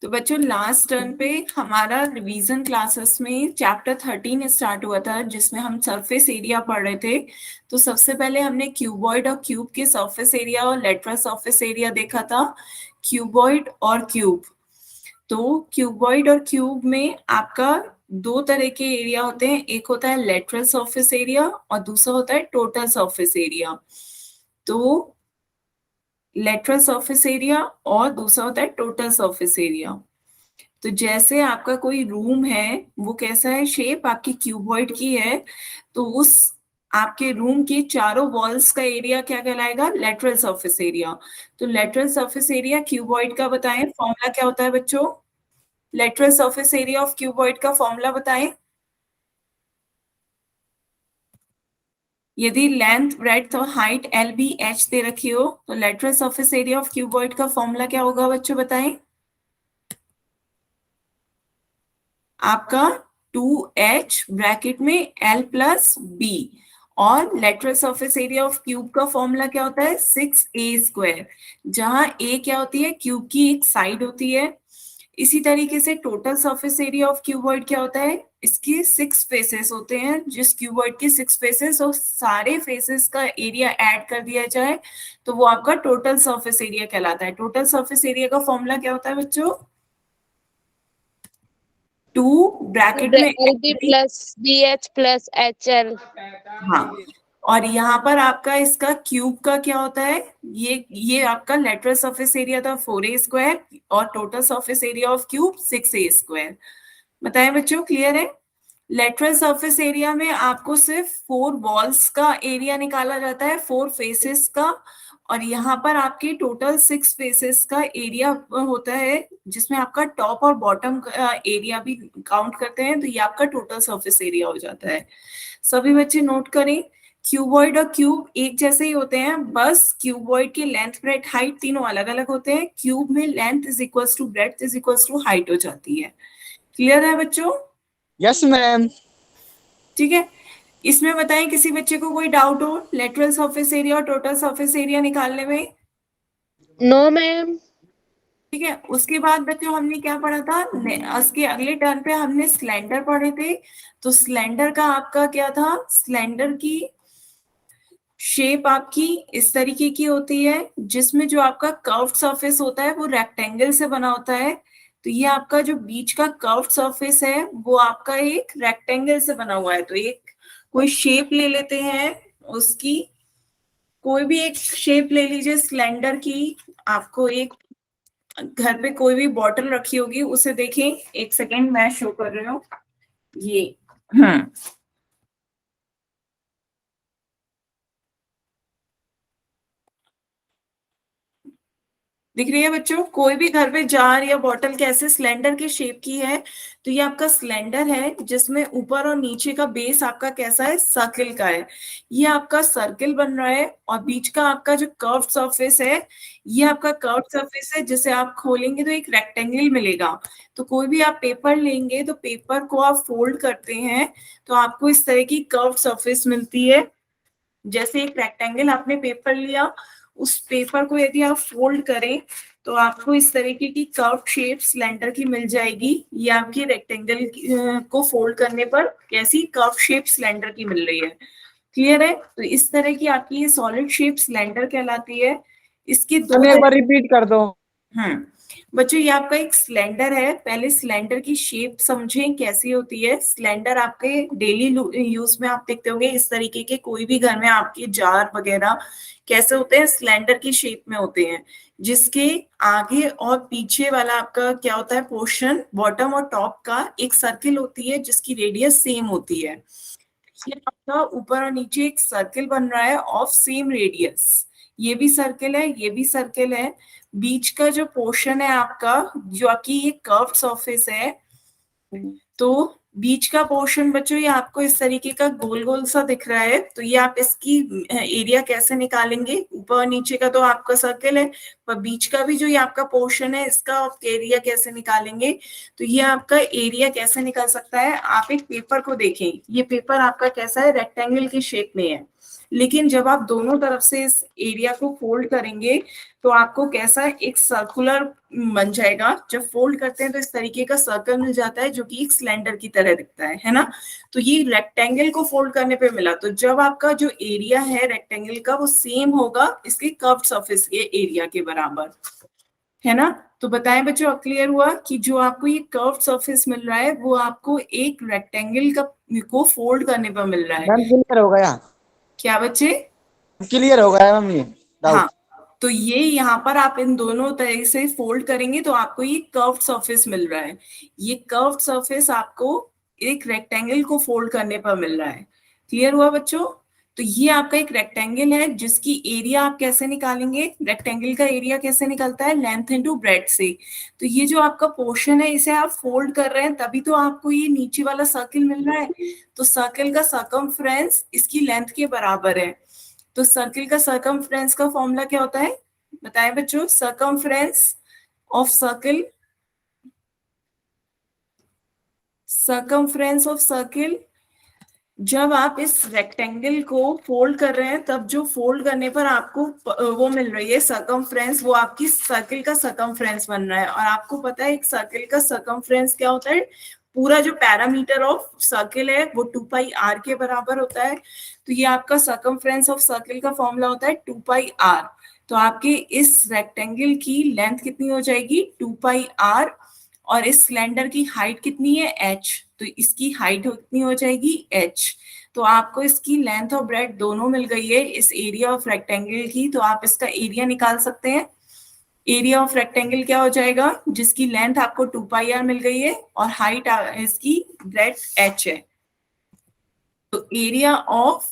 तो बच्चों last turn पे हमारा रिवीजन क्लासेस में चैप्टर 13 स्टार्ट हुआ था, जिसमें हम सरफेस एरिया पढ़ रहे थे। तो सबसे पहले हमने क्यूबॉइड और क्यूब के सरफेस एरिया और लेटरल सरफेस एरिया देखा था। क्यूबॉइड और क्यूब, तो क्यूबॉइड और क्यूब में आपका दो तरह के एरिया होते हैं, एक होता है लेटरल सरफेस एरिया और दूसरा होता है टोटल सरफेस एरिया। तो लेटरल सरफेस एरिया और दूसरा होता है टोटल सरफेस एरिया। तो जैसे आपका कोई रूम है, वो कैसा है, शेप आपकी क्यूबॉइड की है, तो उस आपके रूम के चारों वॉल्स का एरिया क्या कहलाएगा, लेटरल सरफेस एरिया। तो लेटरल सरफेस एरिया क्यूबॉइड का बताएं, फॉर्मूला क्या होता है बच्चों? Lateral surface area of cuboid का फॉर्मूला बताएं। यदि लेंथ, ब्रेड्थ और हाइट एल बी एच दे रखी हो, तो lateral surface area of cuboid का फॉर्मूला क्या होगा बच्चों, बताएं। आपका 2h ब्रैकेट में l प्लस बी, और lateral surface area of cube का फॉर्मूला क्या होता है, 6a², जहां a क्या होती है, क्यूब की एक साइड होती है। इसी तरीके से total surface area of cuboid क्या होता है, इसके 6 फेसेस होते हैं। जिस क्यूबॉइड के 6 फेसेस और सारे फेसेस का एरिया ऐड कर दिया जाए तो वो आपका टोटल सरफेस एरिया कहलाता है। टोटल सरफेस एरिया का फॉर्मूला क्या होता है बच्चों, 2 ब्रैकेट में L B plus B H plus H L. हाँ, और यहाँ पर आपका इसका क्यूब का क्या होता है, ये आपका लेटरल सरफेस एरिया था 4a² और total surface area of cube 6a²। बताएं बच्चों, क्लियर है? लेटरल सरफेस एरिया में आपको सिर्फ 4 वॉल्स का एरिया निकाला जाता है, 4 फेसेस का, और यहाँ पर आपके टोटल 6 फेसेस का एरिया होता है, जिसमें आपका टॉप और बॉटम एरिया भी काउंट करते हैं। तो ये आपका टोटल सरफेस एरिया हो जाता है। सभी बच्चे नोट करें, क्यूबॉइड और क्यूब एक जैसे ही होते हैं, बस क्यूबॉइड की लेंथ, ब्रेड्थ, हाइट तीनों अलग अलग होते हैं। क्यूब में length is equals to breadth is equals to height हो जाती है। क्लियर है बच्चों? Yes ma'am. ठीक है, इसमें बताएं किसी बच्चे को कोई डाउट हो लेटरल सरफेस एरिया और टोटल सरफेस एरिया निकालने में? No ma'am. ठीक है, उसके बाद बच्चों हमने क्या पढ़ा था, उसके अगले टर्न पे हमने स्लेंडर पढ़े थे। तो स्लेंडर का आपका क्या था, स्लेंडर की शेप आपकी इस तरीके की होती है, जिसमें जो आपका कर्व्ड सरफेस होता है वो रेक्टेंगल से बना होता है। तो ये आपका जो बीच का कर्व्ड सरफेस है वो आपका एक रेक्टेंगल से बना हुआ है। तो एक कोई शेप ले लेते हैं, उसकी कोई भी एक शेप ले लीजिए सिलेंडर की। आपको एक घर पे कोई भी बॉटल रखी होगी, उसे देखें, एक सेकेंड मैं शो कर रही हूँ ये। दिख रही है बच्चों, कोई भी घर पे जार या बॉटल कैसे सिलेंडर के शेप की है, तो ये आपका सिलेंडर है, जिसमें ऊपर और नीचे का बेस आपका कैसा है, सर्किल का है। ये आपका सर्किल बन रहा है, और बीच का आपका जो कर्व्ड सरफेस है, ये आपका कर्व्ड सरफेस है, जिसे आप खोलेंगे तो एक रेक्टेंगल मिलेगा। तो कोई भी आप पेपर लेंगे तो पेपर को आप फोल्ड करते हैं तो आपको इस तरह की कर्व्ड सरफेस मिलती है। जैसे एक रेक्टेंगल आपने पेपर लिया, उस पेपर को यदि आप फोल्ड करें तो आपको इस तरीके की कर्व शेप सिलेंडर की मिल जाएगी। ये आपकी रेक्टेंगल को फोल्ड करने पर कैसी कर्व शेप सिलेंडर की मिल रही है। क्लियर है? तो इस तरह की आपकी ये सॉलिड शेप सिलेंडर कहलाती है। इसके दो एक बार रिपीट कर दो। बच्चों, ये आपका एक सिलेंडर है। पहले सिलेंडर की शेप समझें कैसी होती है। सिलेंडर आपके डेली यूज में आप देखते होंगे इस तरीके के, कोई भी घर में आपके जार वगैरह कैसे होते हैं, सिलेंडर की शेप में होते हैं, जिसके आगे और पीछे वाला आपका क्या होता है, पोर्शन, बॉटम और टॉप का एक सर्किल होती है जिसकी रेडियस सेम होती है। ये आपका ऊपर और नीचे एक सर्किल बन रहा है ऑफ सेम रेडियस। ये भी सर्किल है, ये भी सर्किल है। बीच का जो पोर्शन है आपका, जो आपकी ये कर्व्ड सरफेस है, तो बीच का पोर्शन बच्चों ये आपको इस तरीके का गोल गोल सा दिख रहा है। तो ये आप इसकी एरिया कैसे निकालेंगे, ऊपर और नीचे का तो आपका सर्किल है, पर बीच का भी जो ये आपका पोर्शन है, इसका आप एरिया कैसे निकालेंगे? तो ये आपका एरिया कैसे निकल सकता है, आप एक पेपर को देखें, ये पेपर आपका कैसा है, रेक्टेंगल की शेप में है। लेकिन जब आप दोनों तरफ से इस एरिया को फोल्ड करेंगे तो आपको कैसा एक सर्कुलर बन जाएगा। जब फोल्ड करते हैं तो इस तरीके का सर्कल मिल जाता है जो कि एक सिलेंडर की तरह दिखता है ना। तो ये रेक्टेंगल को फोल्ड करने पे मिला। तो जब आपका जो एरिया है रेक्टेंगल का वो सेम होगा इसके कर्व्ड सरफेस के एरिया के बराबर, है ना। तो बताएं बच्चों, अब क्लियर हुआ कि जो आपको ये कर्व्ड सरफेस मिल रहा है वो आपको एक रेक्टेंगल का को फोल्ड करने पर मिल रहा है। मैम क्लियर हो गया, क्या बच्चे? क्लियर हो गया मैम ये हाँ, डाउट। तो ये यहाँ पर आप इन दोनों तरह से फोल्ड करेंगे तो आपको ये कर्व्ड सरफेस मिल रहा है। ये कर्व्ड सरफेस आपको एक रेक्टेंगल को फोल्ड करने पर मिल रहा है। क्लियर हुआ बच्चों? तो ये आपका एक रेक्टेंगल है जिसकी एरिया आप कैसे निकालेंगे? रेक्टेंगल का एरिया कैसे निकलता है? लेंथ इनटू ब्रेड्थ से। तो ये जो आपका पोर्शन है इसे आप फोल्ड कर रहे हैं तभी तो आपको ये नीचे वाला सर्किल मिल रहा है। तो सर्किल का सर्कमफ्रेंस इसकी लेंथ के बराबर है। तो सर्किल का सर्कमफ्रेंस का फॉर्मूला क्या होता है बताएं बच्चों? Circumference of circle, circumference of circle, जब आप इस रेक्टेंगल को फोल्ड कर रहे हैं तब जो फोल्ड करने पर आपको वो मिल रही है सर्कमफ्रेंस, वो आपकी सर्किल का सर्कमफ्रेंस बन रहा है। और आपको पता है एक सर्किल का सर्कमफ्रेंस क्या होता है? पूरा जो पैरामीटर ऑफ सर्किल है वो 2 पाई आर के बराबर होता है। तो ये आपका सर्कमफ्रेंस ऑफ सर्किल का फॉर्मूला होता है 2 पाई आर। तो आपके इस रेक्टेंगल की लेंथ कितनी हो जाएगी? 2 पाई आर। और इस सिलेंडर की हाइट कितनी है? h। तो इसकी हाइट कितनी हो जाएगी? h। तो आपको इसकी लेंथ और ब्रेड्थ दोनों मिल गई है इस एरिया ऑफ रेक्टेंगल की। तो आप इसका एरिया निकाल सकते हैं। एरिया ऑफ रेक्टेंगल क्या हो जाएगा? जिसकी लेंथ आपको 2 पाई आर मिल गई है और हाइट इसकी ब्रेड्थ h है। तो area of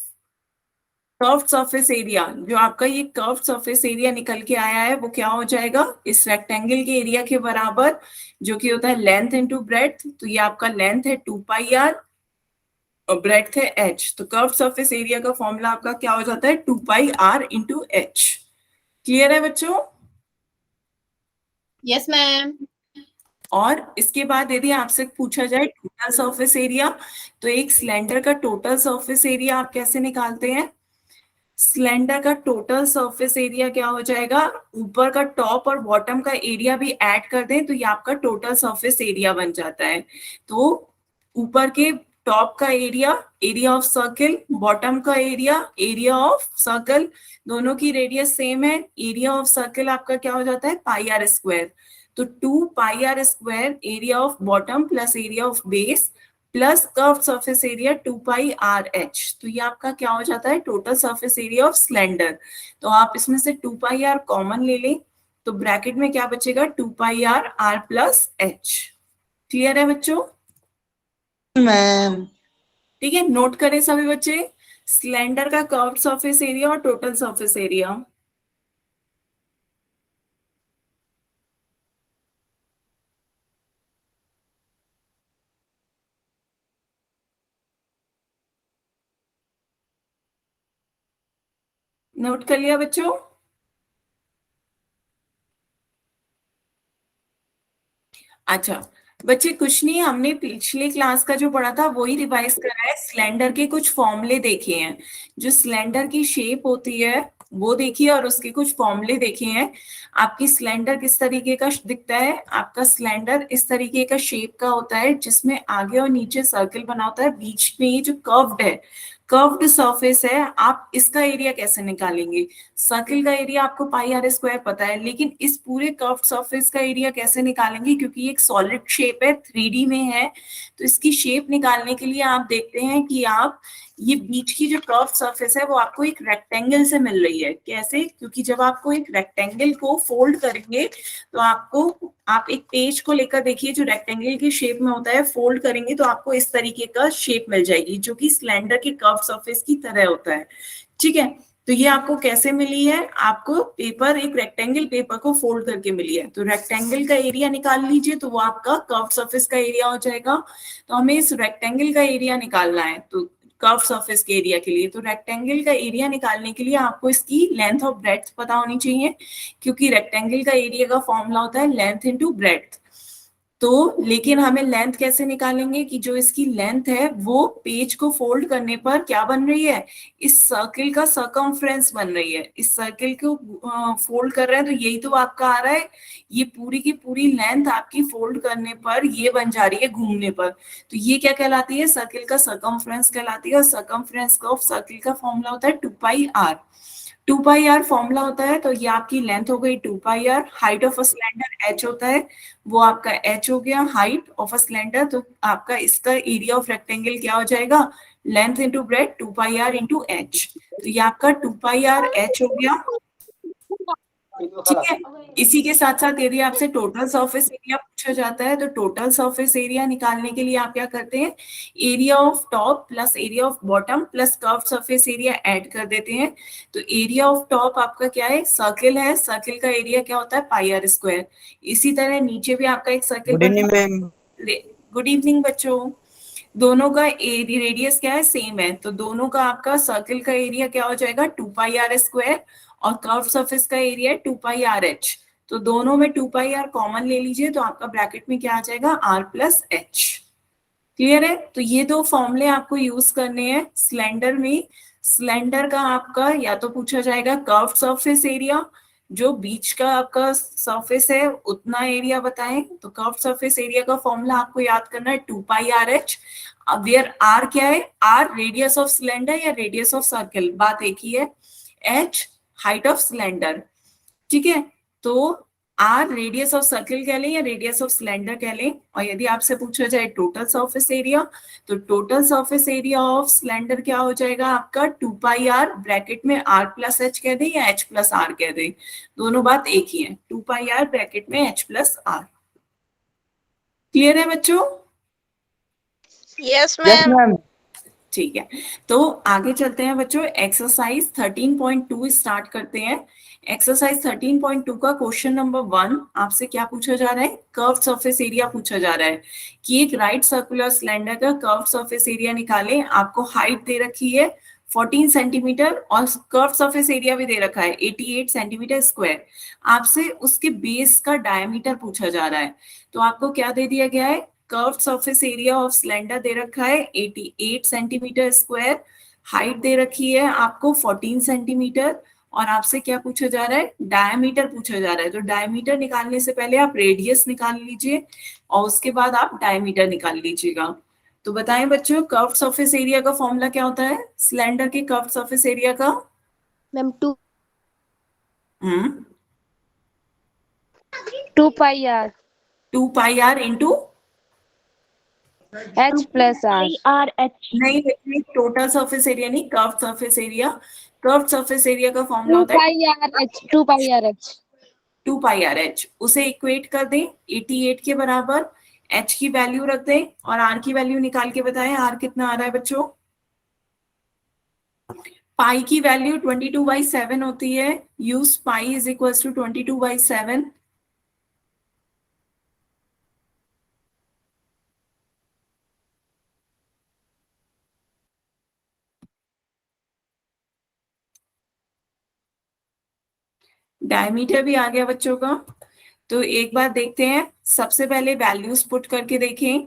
curved surface area, जो आपका ये कर्व्ड सरफेस एरिया निकल के आया है वो क्या हो जाएगा? इस रेक्टेंगल के एरिया के बराबर, जो कि होता है लेंथ इनटू ब्रेड्थ। तो ये आपका लेंथ है 2 पाई आर और ब्रेड्थ है h। तो कर्व्ड सरफेस एरिया का फॉर्मूला आपका क्या हो जाता है? 2 pi r into h। Clear है बच्चों? Yes ma'am. और इसके बाद यदि आपसे पूछा जाए टोटल सरफेस एरिया, तो एक सिलेंडर का टोटल सरफेस एरिया आप कैसे निकालते हैं? सिलेंडर का टोटल सरफेस एरिया क्या हो जाएगा? ऊपर का टॉप और बॉटम का एरिया भी ऐड कर दें तो ये आपका टोटल सरफेस एरिया बन जाता है। तो ऊपर के टॉप का area, area of circle, bottom का एरिया, एरिया ऑफ सर्कल, दोनों की रेडियस सेम है। एरिया ऑफ सर्किल आपका क्या हो जाता है? Pi are square. तो 2 pi are square area of bottom plus area of base plus curve surface area 2 pi are h. तो ये आपका क्या हो जाता है? Total surface area of cylinder. तो आप इसमें से 2 पाई आर कॉमन ले लें तो ब्रैकेट में क्या बचेगा? 2 pi r r plus h. Clear है बच्चों? मैम ठीक है, नोट करें सभी बच्चे, सिलेंडर का कर्व सरफेस एरिया और टोटल सरफेस एरिया। नोट कर लिया बच्चों? अच्छा बच्चे, कुछ नहीं, हमने पिछले क्लास का जो पढ़ा था वही रिवाइज करा है। सिलेंडर के कुछ फॉर्मूले देखे हैं, जो सिलेंडर की शेप होती है वो देखिए और उसके कुछ फॉर्मूले देखे हैं। आपकी सिलेंडर किस तरीके का दिखता है? आपका सिलेंडर इस तरीके का शेप का होता है जिसमें आगे और नीचे सर्किल बना होता है, बीच में ये जो कर्व्ड है, कर्व्ड सरफेस है, आप इसका एरिया कैसे निकालेंगे? सर्किल का एरिया आपको पाई आर स्क्वायर पता है, लेकिन इस पूरे कर्व्ड सरफेस का एरिया कैसे निकालेंगे? क्योंकि ये एक सॉलिड शेप है, 3D में है। तो इसकी शेप निकालने के लिए आप देखते हैं कि आप ये बीच की जो कर्व सरफेस है वो आपको एक रेक्टेंगल से मिल रही है। कैसे? क्योंकि जब आपको एक रेक्टेंगल को फोल्ड करेंगे तो आपको, आप एक पेज को लेकर देखिए जो रेक्टेंगल की शेप में होता है, फोल्ड करेंगे तो आपको इस तरीके का शेप मिल जाएगी जो कि सिलेंडर के कर्व सरफेस की तरह होता है। ठीक है, तो ये आपको कैसे मिली है? आपको पेपर, एक रेक्टेंगल पेपर को फोल्ड करके मिली है। तो रेक्टेंगल का एरिया निकाल लीजिए तो वो आपका कर्व सरफेस का एरिया हो जाएगा। तो हमें इस रेक्टेंगल का एरिया निकालना है तो कर्व सरफेस के एरिया के लिए, तो रेक्टेंगल का एरिया निकालने के लिए आपको इसकी लेंथ और ब्रेड्थ पता होनी चाहिए, क्योंकि रेक्टेंगल का एरिया का फॉर्मूला होता है लेंथ इनटू ब्रेड्थ। तो लेकिन हमें लेंथ कैसे निकालेंगे कि जो इसकी लेंथ है वो पेज को फोल्ड करने पर क्या बन रही है, इस सर्किल का सरकमफ्रेंस बन रही है। इस सर्किल को फोल्ड कर रहे हैं तो यही तो आपका आ रहा है, ये पूरी की पूरी लेंथ आपकी फोल्ड करने पर ये बन जा रही है घूमने पर। तो ये क्या कहलाती है, सर्किल का सरकमफ्रेंस कहलाती है। और सरकमफ्रेंस ऑफ सर्किल का फॉर्मूला होता है 2πr। 2πr फॉर्मूला होता है। तो ये आपकी लेंथ हो गई 2πr। Height of a cylinder h होता है, वो आपका h हो गया हाइट ऑफ अ सिलेंडर। तो आपका इसका एरिया ऑफ रेक्टेंगल क्या हो जाएगा, length into breadth 2πr into h। तो ये आपका 2πr h हो गया। ठीक है, इसी के साथ साथ यदि आपसे टोटल सरफेस एरिया पूछा जाता है तो टोटल सरफेस एरिया निकालने के लिए आप क्या करते हैं, area of top plus area of bottom plus curve surface area add कर देते हैं। तो एरिया ऑफ टॉप आपका क्या है, सर्किल है, सर्किल का एरिया क्या होता है πr²। इसी तरह नीचे भी आपका एक circle good evening ma'am. Good evening बच्चों। दोनों का रेडियस क्या है, सेम है, तो दोनों का आपका सर्किल का एरिया क्या हो जाएगा 2πr² और कर्व सरफेस का एरिया है 2πrh। तो दोनों में 2πr कॉमन ले लीजिए तो आपका ब्रैकेट में क्या आ जाएगा r+h। क्लियर है। तो ये दो फॉर्मूले आपको यूज करने हैं सिलेंडर में। सिलेंडर का आपका या तो पूछा जाएगा कर्व सरफेस एरिया, जो बीच का आपका सरफेस है उतना एरिया बताएं। तो कर्व सरफेस एरिया का फॉर्मूला आपको याद करना है 2πrh। अब वेयर r क्या है, r रेडियस ऑफ सिलेंडर या रेडियस ऑफ सर्कल, बात एक ही है। h height of cylinder. ठीक है, तो आर रेडियस ऑफ सर्किल कह लें या रेडियस ऑफ सिलेंडर कह लें। और यदि आपसे पूछा जाए टोटल सरफेस एरिया, तो total surface area of cylinder क्या हो जाएगा आपका 2πr, ब्रैकेट में r+h कह दें या h+r कह दें, दोनों बात एक ही है। 2πr ब्रैकेट में h+r। क्लियर है बच्चों? Yes yes ma'am. मैम। ठीक है, तो आगे चलते हैं बच्चों, एक्सरसाइज 13.2 स्टार्ट करते हैं। एक्सरसाइज 13.2 का क्वेश्चन नंबर 1 आपसे क्या पूछा जा रहा है, कर्व सरफेस एरिया पूछा जा रहा है कि एक राइट सर्कुलर सिलेंडर का कर्व सरफेस एरिया निकालें। आपको हाइट दे रखी है 14 सेंटीमीटर और कर्व सरफेस एरिया भी दे रखा है 88 सेंटीमीटर स्क्वायर। आपसे उसके बेस का डायमीटर पूछा जा रहा है। तो आपको क्या दे दिया गया है, curve surface area of cylinder दे रखा है 88 सेंटीमीटर स्क्वायर, हाइट दे रखी है आपको 14 सेंटीमीटर और आपसे क्या पूछा जा रहा है, डायमीटर पूछा जा रहा है। तो डायमीटर निकालने से पहले आप रेडियस निकाल लीजिए और उसके बाद आप डायमीटर निकाल लीजिएगा। तो बताएं बच्चों, कर्व सरफेस एरिया का फॉर्मूला क्या होता है, सिलेंडर के कर्व सरफेस एरिया का? Ma'am 2 2πr 2πr into h+r। नहीं, टोटल सरफेस एरिया नहीं, curve surface area. Curve surface area का फॉर्मूला होता है 2πrh 2πrh। उसे इक्वेट कर दें 88 के बराबर, h की वैल्यू रख दें और r की वैल्यू निकाल के बताएं r कितना आ रहा है बच्चों। पाई की वैल्यू 22/7 होती है, use pi is equal to 22/7। Diameter भी आ गया बच्चों का। तो एक बार देखते हैं, सबसे पहले वैल्यूज पुट करके देखें।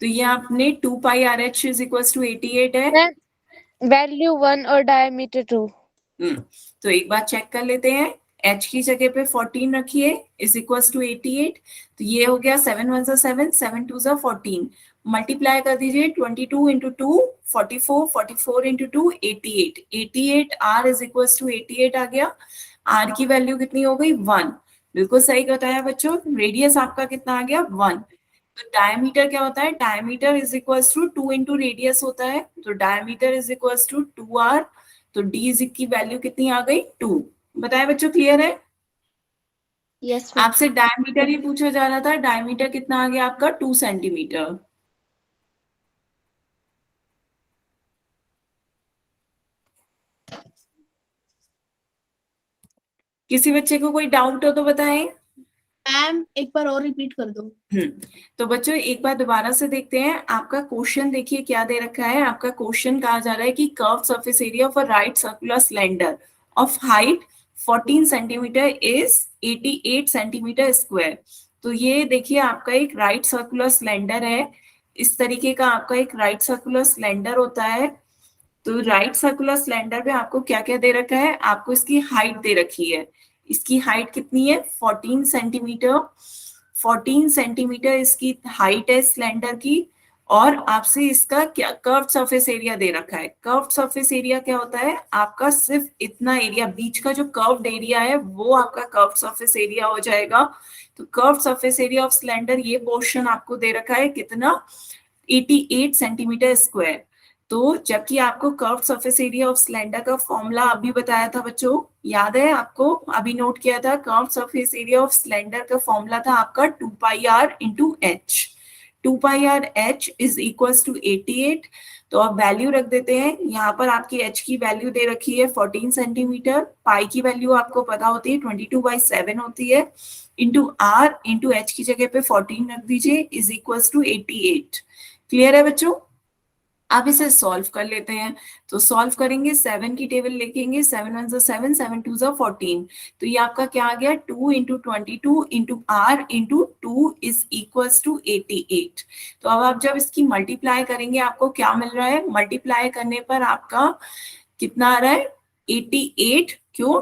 तो ये आपने 2πrh इज इक्वल टू 88 है। वैल्यू 1 और डायमीटर 2। तो एक बार चेक कर लेते हैं, h की जगह पे 14 रखिए इज इक्वल टू 88। तो ये हो गया 7 1 7 7 2 14, मल्टीप्लाई कर दीजिए 22 into 2 44 44 into 2 88 88 r is equal to 88 आ गया। r की वैल्यू कितनी हो गई 1, बिल्कुल सही बताया बच्चों। रेडियस आपका कितना आ गया 1। तो डायमीटर क्या होता है, diameter is equal to 2 into radius होता है। तो diameter is equal to 2r। तो d की वैल्यू कितनी आ गई 2। बताए बच्चों, क्लियर है? यस आपसे डायमीटर ही पूछा जा रहा था, डायमीटर कितना आ गया आपका 2 सेंटीमीटर। किसी बच्चे को कोई डाउट हो तो बताएं। मैम एक बार और रिपीट कर दो। तो बच्चों एक बार दोबारा से देखते हैं, आपका क्वेश्चन देखिए क्या दे रखा है। आपका क्वेश्चन कहा जा रहा है कि curve surface area of a right circular cylinder of height 14 centimetre is 88 centimetre square. तो ये देखिए आपका एक राइट सर्कुलर सिलेंडर है, इस तरीके का आपका एक राइट सर्कुलर सिलेंडर होता है। तो राइट सर्कुलर सिलेंडर में आपको क्या क्या दे रखा है, आपको इसकी हाइट दे रखी है। इसकी हाइट कितनी है, 14 सेंटीमीटर। 14 सेंटीमीटर इसकी हाइट है सिलेंडर की। और आपसे इसका क्या कर्व्ड सरफेस एरिया दे रखा है। कर्व्ड सरफेस एरिया क्या होता है, आपका सिर्फ इतना एरिया, बीच का जो कर्व्ड एरिया है वो आपका कर्व्ड सरफेस एरिया हो जाएगा। तो curved surface area of cylinder ये पोर्शन आपको दे रखा है कितना, 88 सेंटीमीटर स्क्वायर। तो जबकि आपको curved surface area of cylinder का फॉर्मूला अभी बताया था बच्चों, याद है आपको, अभी नोट किया था, curved surface area of cylinder का फॉर्मूला था आपका 2 pi r into h. 2 pi are h is equals to 88। तो अब वैल्यू रख देते हैं, यहाँ पर आपकी एच की वैल्यू दे रखी है 14 सेंटीमीटर, पाई की वैल्यू आपको पता होती है 22/7 होती है, इंटू आर इंटू एच की जगह पे 14 रख दीजिए, इज इक्वल्स टू 88। क्लियर है बच्चों। अब इसे सॉल्व कर लेते हैं। तो सॉल्व करेंगे, 7 की टेबल लिखेंगे, 7 1 ज़ा 7, 7 2 ज़ा 14। तो ये आपका क्या आ गया, 2 into 22 into R into 2 is equals to 88। तो अब आप जब इसकी मल्टीप्लाई करेंगे आपको क्या मिल रहा है, मल्टीप्लाई करने पर आपका कितना आ रहा है, 88। क्यों,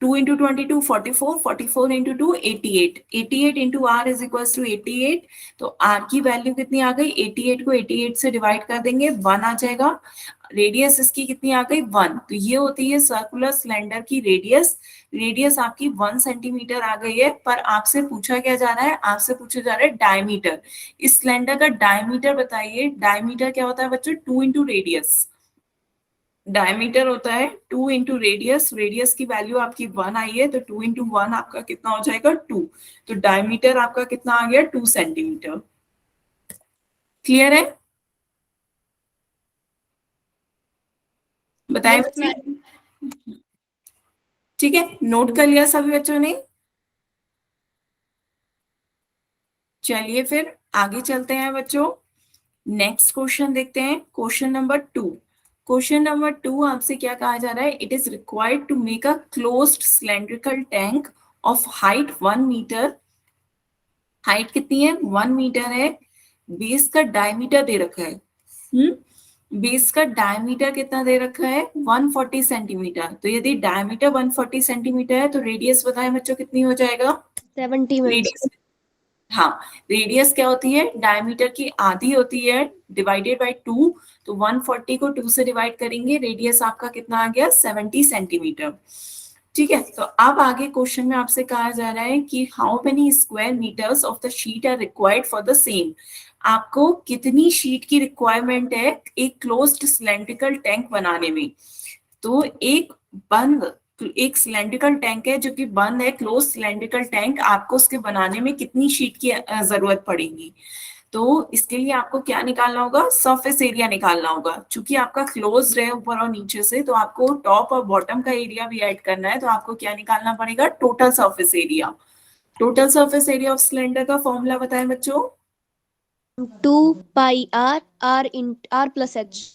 2 into 22 44, 44 into 2 88, 88 into R is equals to 88। तो आर की वैल्यू कितनी आ गई, 88 को 88 से डिवाइड कर देंगे, 1 आ जाएगा। रेडियस इसकी कितनी आ गई, 1। तो ये होती है सर्कुलर सिलेंडर की रेडियस। रेडियस आपकी 1 सेंटीमीटर आ गई है। पर आपसे पूछा क्या जा रहा है, आपसे पूछा जा रहा है डायमीटर। इस सिलेंडर का डायमीटर बताइए। डायमीटर क्या होता है बच्चों, 2 इंटू रेडियस। डायमीटर होता है 2 इंटू रेडियस। रेडियस की वैल्यू आपकी 1 आई है, तो 2 इंटू 1 आपका कितना हो जाएगा, 2। तो डायमीटर आपका कितना आ गया, 2 सेंटीमीटर। क्लियर है, बताएं Yes, बच्चे। ठीक है, नोट कर लिया सभी बच्चों ने। चलिए फिर आगे चलते हैं बच्चों। नेक्स्ट क्वेश्चन देखते हैं, क्वेश्चन नंबर 2। क्वेश्चन नंबर 2 आपसे क्या कहा जा रहा है, it is required to make a closed cylindrical tank of height 1 metre. Height कितनी है, 1 मीटर है। बेस का डायमीटर दे रखा है, बेस का डायमीटर कितना दे रखा है, 140 सेंटीमीटर। तो यदि डायमीटर 140 सेंटीमीटर है तो रेडियस बताएं बच्चों कितनी हो जाएगा, 70 मिनट्स। रेडियस, हाँ, रेडियस क्या होती है, डायमीटर की आधी होती है डिवाइडेड बाय 2। तो 140 को 2 से डिवाइड करेंगे, रेडियस आपका कितना आ गया, 70 सेंटीमीटर। ठीक है, तो अब आगे क्वेश्चन में आपसे कहा जा रहा है कि how many square metres of the sheet are required for the same. आपको कितनी शीट की रिक्वायरमेंट है एक क्लोज्ड सिलेंड्रिकल टैंक बनाने में। तो एक सिलेंड्रिकल टैंक है जो कि बंद है, क्लोज सिलेंड्रिकल टैंक, आपको उसके बनाने में कितनी शीट की जरूरत पड़ेगी। तो इसके लिए आपको क्या निकालना होगा, सरफेस एरिया निकालना होगा। चूंकि आपका क्लोज है ऊपर और नीचे से, तो आपको टॉप और बॉटम का एरिया भी ऐड करना है। तो आपको क्या निकालना पड़ेगा, total surface area. Total surface area of cylinder का फॉर्मूला बताएं बच्चों। 2 pi r, r plus H.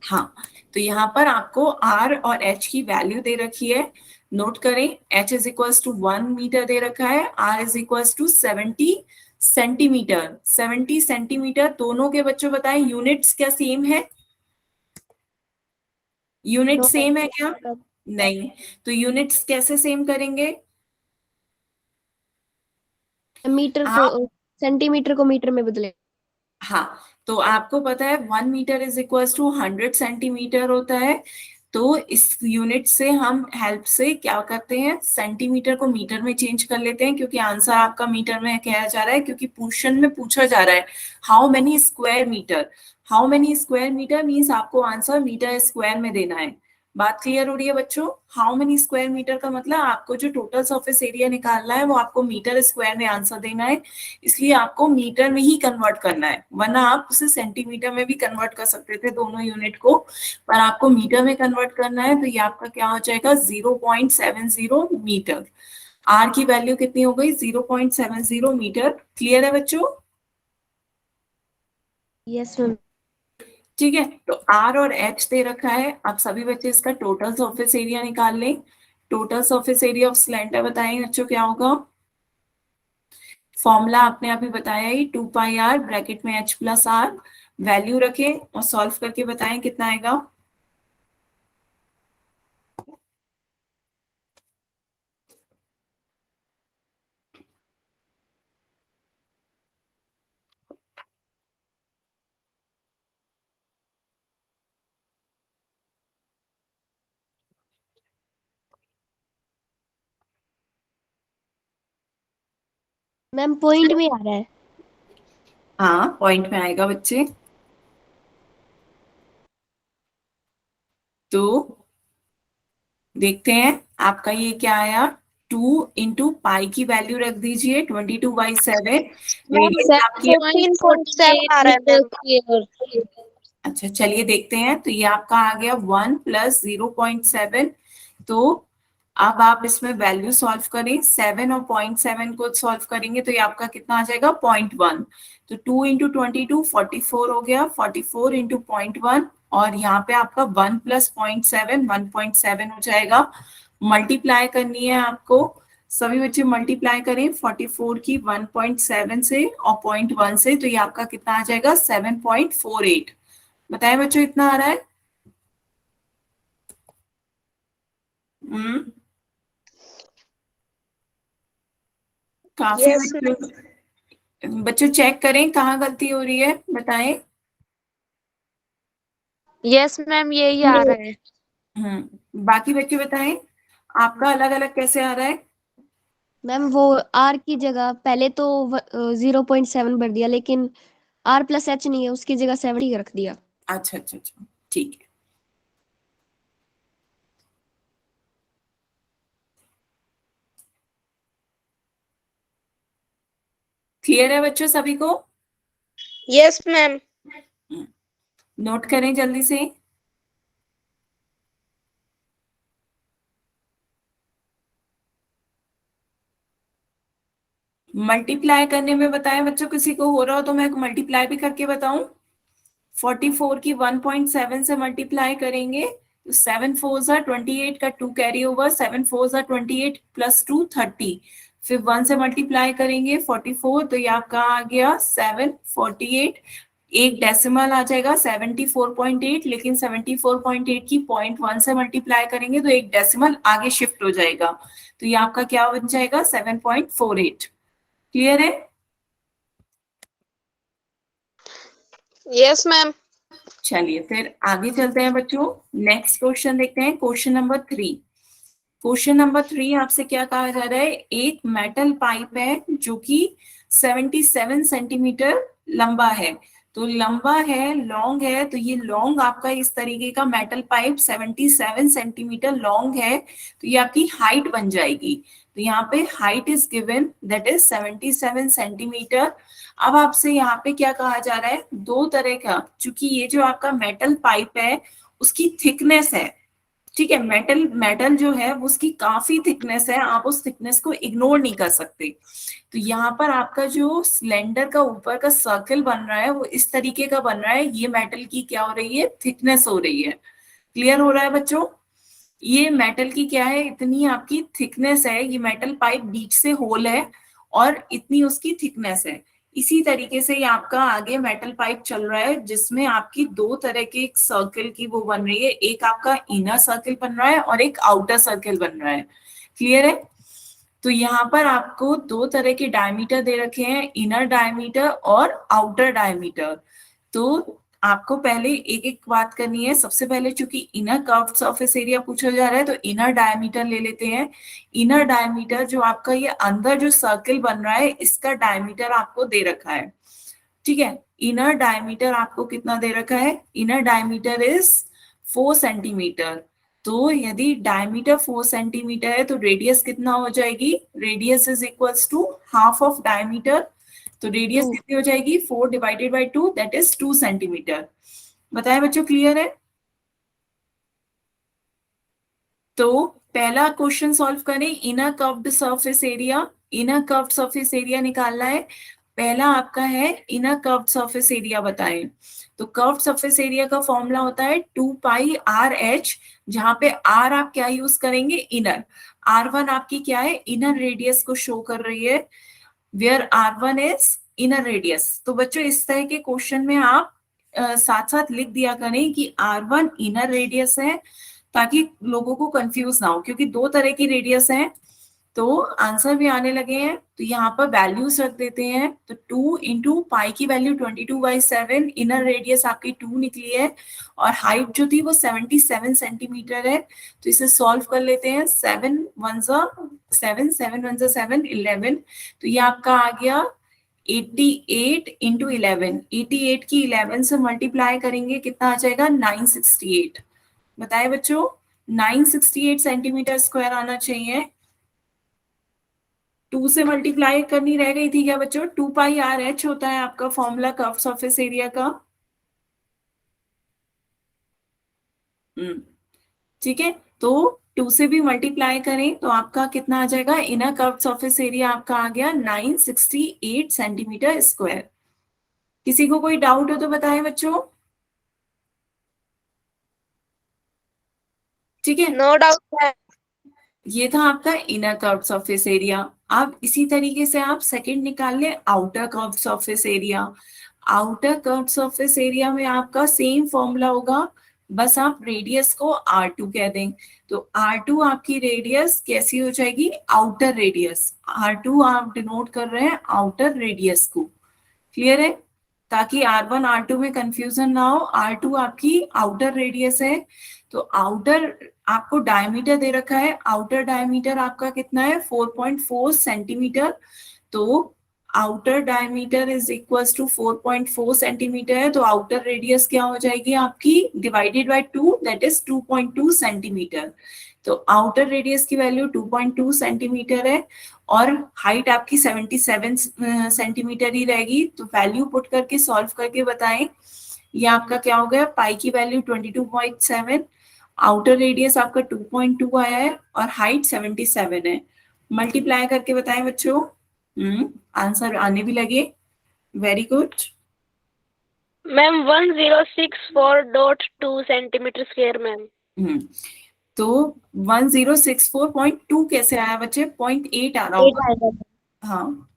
हाँ, तो यहाँ पर आपको R और H की वैल्यू दे रखी है, नोट करें। H is equals to 1 metre दे रखा है, R is equals to 70 centimetre. 70 centimetre दोनों के बच्चों बताएं, यूनिट्स क्या सेम है, यूनिट No. सेम है क्या, नहीं। तो यूनिट्स कैसे सेम करेंगे, मीटर आप, को सेंटीमीटर को मीटर में बदले। हाँ, तो आपको पता है 1 metre is equals to 100 centimetre होता है। तो इस यूनिट से हम हेल्प से क्या करते हैं, सेंटीमीटर को मीटर में चेंज कर लेते हैं, क्योंकि आंसर आपका मीटर में कहा जा रहा है, क्योंकि क्वेश्चन में पूछा जा रहा है how many square metre. How many square metre means आपको आंसर मीटर स्क्वायर में देना है। बात क्लियर हो रही है बच्चों। हाउ मेनी स्क्वायर मीटर का मतलब आपको जो टोटल सरफेस एरिया निकालना है वो आपको मीटर स्क्वायर में आंसर देना है, इसलिए आपको मीटर में ही कन्वर्ट करना है। वरना आप उसे सेंटीमीटर में भी कन्वर्ट कर सकते थे दोनों यूनिट को, पर आपको मीटर में कन्वर्ट करना है। तो ये आपका क्या हो जाएगा, 0.70 मीटर। आर की वैल्यू कितनी हो गई, 0.70 मीटर। क्लियर है बच्चों। Yes ma'am. ठीक है, तो आर और एच दे रखा है। अब सभी बच्चे इसका टोटल सरफेस एरिया निकाल लें। Total surface area of cylinder बताएं बच्चों क्या होगा, फॉर्मूला आपने अभी बताया ही 2 पाई r ब्रैकेट में h प्लस r, वैल्यू रखें और सॉल्व करके बताएं कितना आएगा। मैम पॉइंट में आ रहा है। हाँ पॉइंट में आएगा बच्चे। तो देखते हैं आपका ये क्या आया। 2 × पाई की वैल्यू रख दीजिए 22/7, रेडियस आपकी 14.7 आ रहा है मैम। अच्छा चलिए देखते हैं। तो ये आपका आ गया 1 + 0.7। तो अब आप इसमें वैल्यू सॉल्व करें, 7 और 0.7 को सॉल्व करेंगे तो ये आपका कितना आ जाएगा 0.1। तो 2 × 22 44 हो गया, 44 × 0.1 और यहाँ पे आपका 1 + 0.7 1.7 हो जाएगा। मल्टीप्लाई करनी है आपको, सभी बच्चे मल्टीप्लाई करें 44 की 1.7 से और 0.1 से, तो ये आपका कितना आ जाएगा 7.48। बताएं बच्चों इतना आ रहा है। हम्म, काफी Yes, बच्चों चेक करें कहाँ गलती हो रही है, बताएं। यस मैम यही आ रहा है। बाकी बच्चे बताएं आपका अलग अलग कैसे आ रहा है। मैम वो आर की जगह पहले तो 0.7 भर दिया, लेकिन आर प्लस एच नहीं है, उसकी जगह 70 रख दिया। अच्छा अच्छा अच्छा ठीक है। क्लियर है बच्चों सभी को। Yes ma'am. नोट करें जल्दी से। मल्टीप्लाई करने में बताएं बच्चों, किसी को हो रहा हो तो मैं मल्टीप्लाई भी करके बताऊं। 44 की 1.7 से मल्टीप्लाई करेंगे तो 7 4 ज़ा 28 का 2 कैरी ओवर, 7 4 ज़ा 28 + 2 30। फिर 1 से मल्टीप्लाई करेंगे 44, तो ये आपका आ गया 748। एक डेसिमल आ जाएगा 74.8, लेकिन 74.8 की 0.1 से मल्टीप्लाई करेंगे तो एक डेसिमल आगे शिफ्ट हो जाएगा, तो ये आपका क्या बन जाएगा 7.48। क्लियर है। Yes ma'am. चलिए फिर आगे चलते हैं बच्चों, नेक्स्ट क्वेश्चन देखते हैं। Question number 3। क्वेश्चन नंबर 3 आपसे क्या कहा जा रहा है, एक मेटल पाइप है जो कि 77 सेंटीमीटर लंबा है। तो लंबा है, लॉन्ग है, तो ये लॉन्ग आपका इस तरीके का मेटल पाइप 77 सेंटीमीटर लॉन्ग है, तो ये आपकी हाइट बन जाएगी। तो यहाँ पे height is given that is 77 centimetre. अब आपसे यहाँ पे क्या कहा जा रहा है, दो तरह का, चूंकि ये जो आपका मेटल पाइप है उसकी थिकनेस है, ठीक है, मेटल मेटल जो है उसकी काफी थिकनेस है, आप उस थिकनेस को इग्नोर नहीं कर सकते। तो यहाँ पर आपका जो सिलेंडर का ऊपर का सर्कल बन रहा है वो इस तरीके का बन रहा है, ये मेटल की क्या हो रही है, थिकनेस हो रही है। क्लियर हो रहा है बच्चों। ये मेटल की क्या है, इतनी आपकी थिकनेस है, ये मेटल पाइप बीच से होल है और इतनी उसकी थिकनेस है। इसी तरीके से ये आपका आगे मेटल पाइप चल रहा है जिसमें आपकी दो तरह के एक सर्कल की वो बन रही है, एक आपका इनर सर्कल बन रहा है और एक आउटर सर्कल बन रहा है। क्लियर है। तो यहाँ पर आपको दो तरह के डायमीटर दे रखे हैं, इनर डायमीटर और आउटर डायमीटर। तो आपको पहले एक एक बात करनी है। सबसे पहले चूंकि इनर कर्व्ड सरफेस एरिया पूछा जा रहा है तो इनर डायमीटर ले लेते हैं। इनर डायमीटर जो आपका ये अंदर जो सर्कल बन रहा है इसका डायमीटर आपको दे रखा है, ठीक है। इनर डायमीटर आपको कितना दे रखा है, इनर डायमीटर इज 4 सेंटीमीटर। तो यदि डायमीटर 4 सेंटीमीटर है तो रेडियस कितना हो जाएगी, radius is equals to half of diameter. तो रेडियस 2। कितनी हो जाएगी, 4 / 2 दैट इज 2 सेंटीमीटर। बताएं बच्चों क्लियर है। तो पहला क्वेश्चन सॉल्व करें, inner curved surface area. Inner curved surface area निकालना है। पहला आपका है इनर कर्व्ड सरफेस एरिया बताएं। तो कर्व्ड सरफेस एरिया का फॉर्मूला होता है 2πRh, जहां पे R आप क्या यूज करेंगे, इनर। R1 आपकी क्या है, इनर रेडियस को शो कर रही है, where R1 is inner radius. तो बच्चों इस तरह के क्वेश्चन में आप साथ साथ लिख दिया करें कि R1 इनर रेडियस है, ताकि लोगों को कंफ्यूज ना हो, क्योंकि दो तरह की रेडियस है तो आंसर भी आने लगे हैं। तो यहाँ पर वैल्यूज रख देते हैं। तो 2 इंटू पाई की वैल्यू 22/7, इनर रेडियस आपकी 2 निकली है और हाइट जो थी वो 77 सेंटीमीटर है। तो इसे सॉल्व कर लेते हैं। 7 1 7, 7 1 7, 11। तो ये आपका आ गया 88 इंटू 11। 88 की 11 से मल्टीप्लाई करेंगे, कितना आ जाएगा? 968। बताए बच्चों, 968 सेंटीमीटर स्क्वायर आना चाहिए। 2 से मल्टीप्लाई करनी रह गई थी क्या बच्चों? 2 पाई आर एच होता है आपका फॉर्मूला कर्व सरफेस एरिया का। ठीक है, तो 2 से भी मल्टीप्लाई करें तो आपका कितना आ जाएगा? इनर कर्व सरफेस एरिया आपका आ गया 968 सेंटीमीटर स्क्वायर। किसी को कोई डाउट हो तो बताएं बच्चों। ठीक है, नो डाउट है। ये था आपका इनर कर्व सरफेस एरिया। अब इसी तरीके से आप सेकंड निकाल लें, outer curve surface area. Outer curve surface area में आपका सेम फॉर्मूला होगा, बस आप रेडियस को R2 कह दें। तो R2 आपकी रेडियस कैसी हो जाएगी? Outer radius. R2 आप डिनोट कर रहे हैं आउटर रेडियस को। क्लियर है? ताकि R1 R2 में कंफ्यूजन ना हो, R2 आपकी आउटर रेडियस है। तो आउटर आपको डायमीटर दे रखा है, आउटर डायमीटर आपका कितना है? 4.4 सेंटीमीटर। तो outer diameter is equals to 4.4 centimetre है। तो आउटर रेडियस क्या हो जाएगी आपकी? Divided by 2, that is 2.2 centimetre. तो आउटर रेडियस की वैल्यू 2.2 सेंटीमीटर है और हाइट आपकी 77 सेंटीमीटर ही रहेगी। तो वैल्यू पुट करके सॉल्व करके बताएं। ये आपका क्या हो गया? पाई की वैल्यू 22.7, आउटर रेडियस आपका 2.2 आया है और हाइट 77 है। मल्टीप्लाई करके बताएं बच्चों। आंसर आने भी लगे। Very good. Ma'am 1064.2 centimetre square ma'am. तो 1064.2 कैसे आया बच्चे? 0.8 आ रहा होगा। हाँ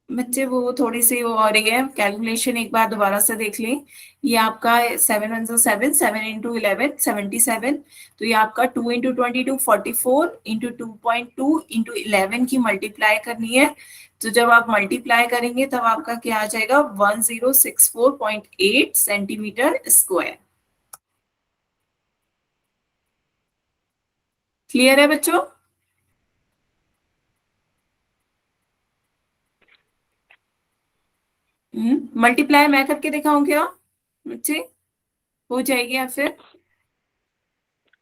बच्चे, वो थोड़ी सी वो हो रही है कैलकुलेशन, एक बार दोबारा से देख लें। ये आपका 7 1 7, 7 इंटू 11 77। तो ये आपका 2 इंटू 22 44 इंटू 2.2 इंटू 11 की मल्टीप्लाई करनी है। तो जब आप मल्टीप्लाई करेंगे तब आपका क्या आ जाएगा? 1064.8 सेंटीमीटर स्क्वायर। क्लियर है बच्चों? मल्टीप्लाई मैं करके दिखाऊं क्या बच्चे? हो जाएगी या फिर?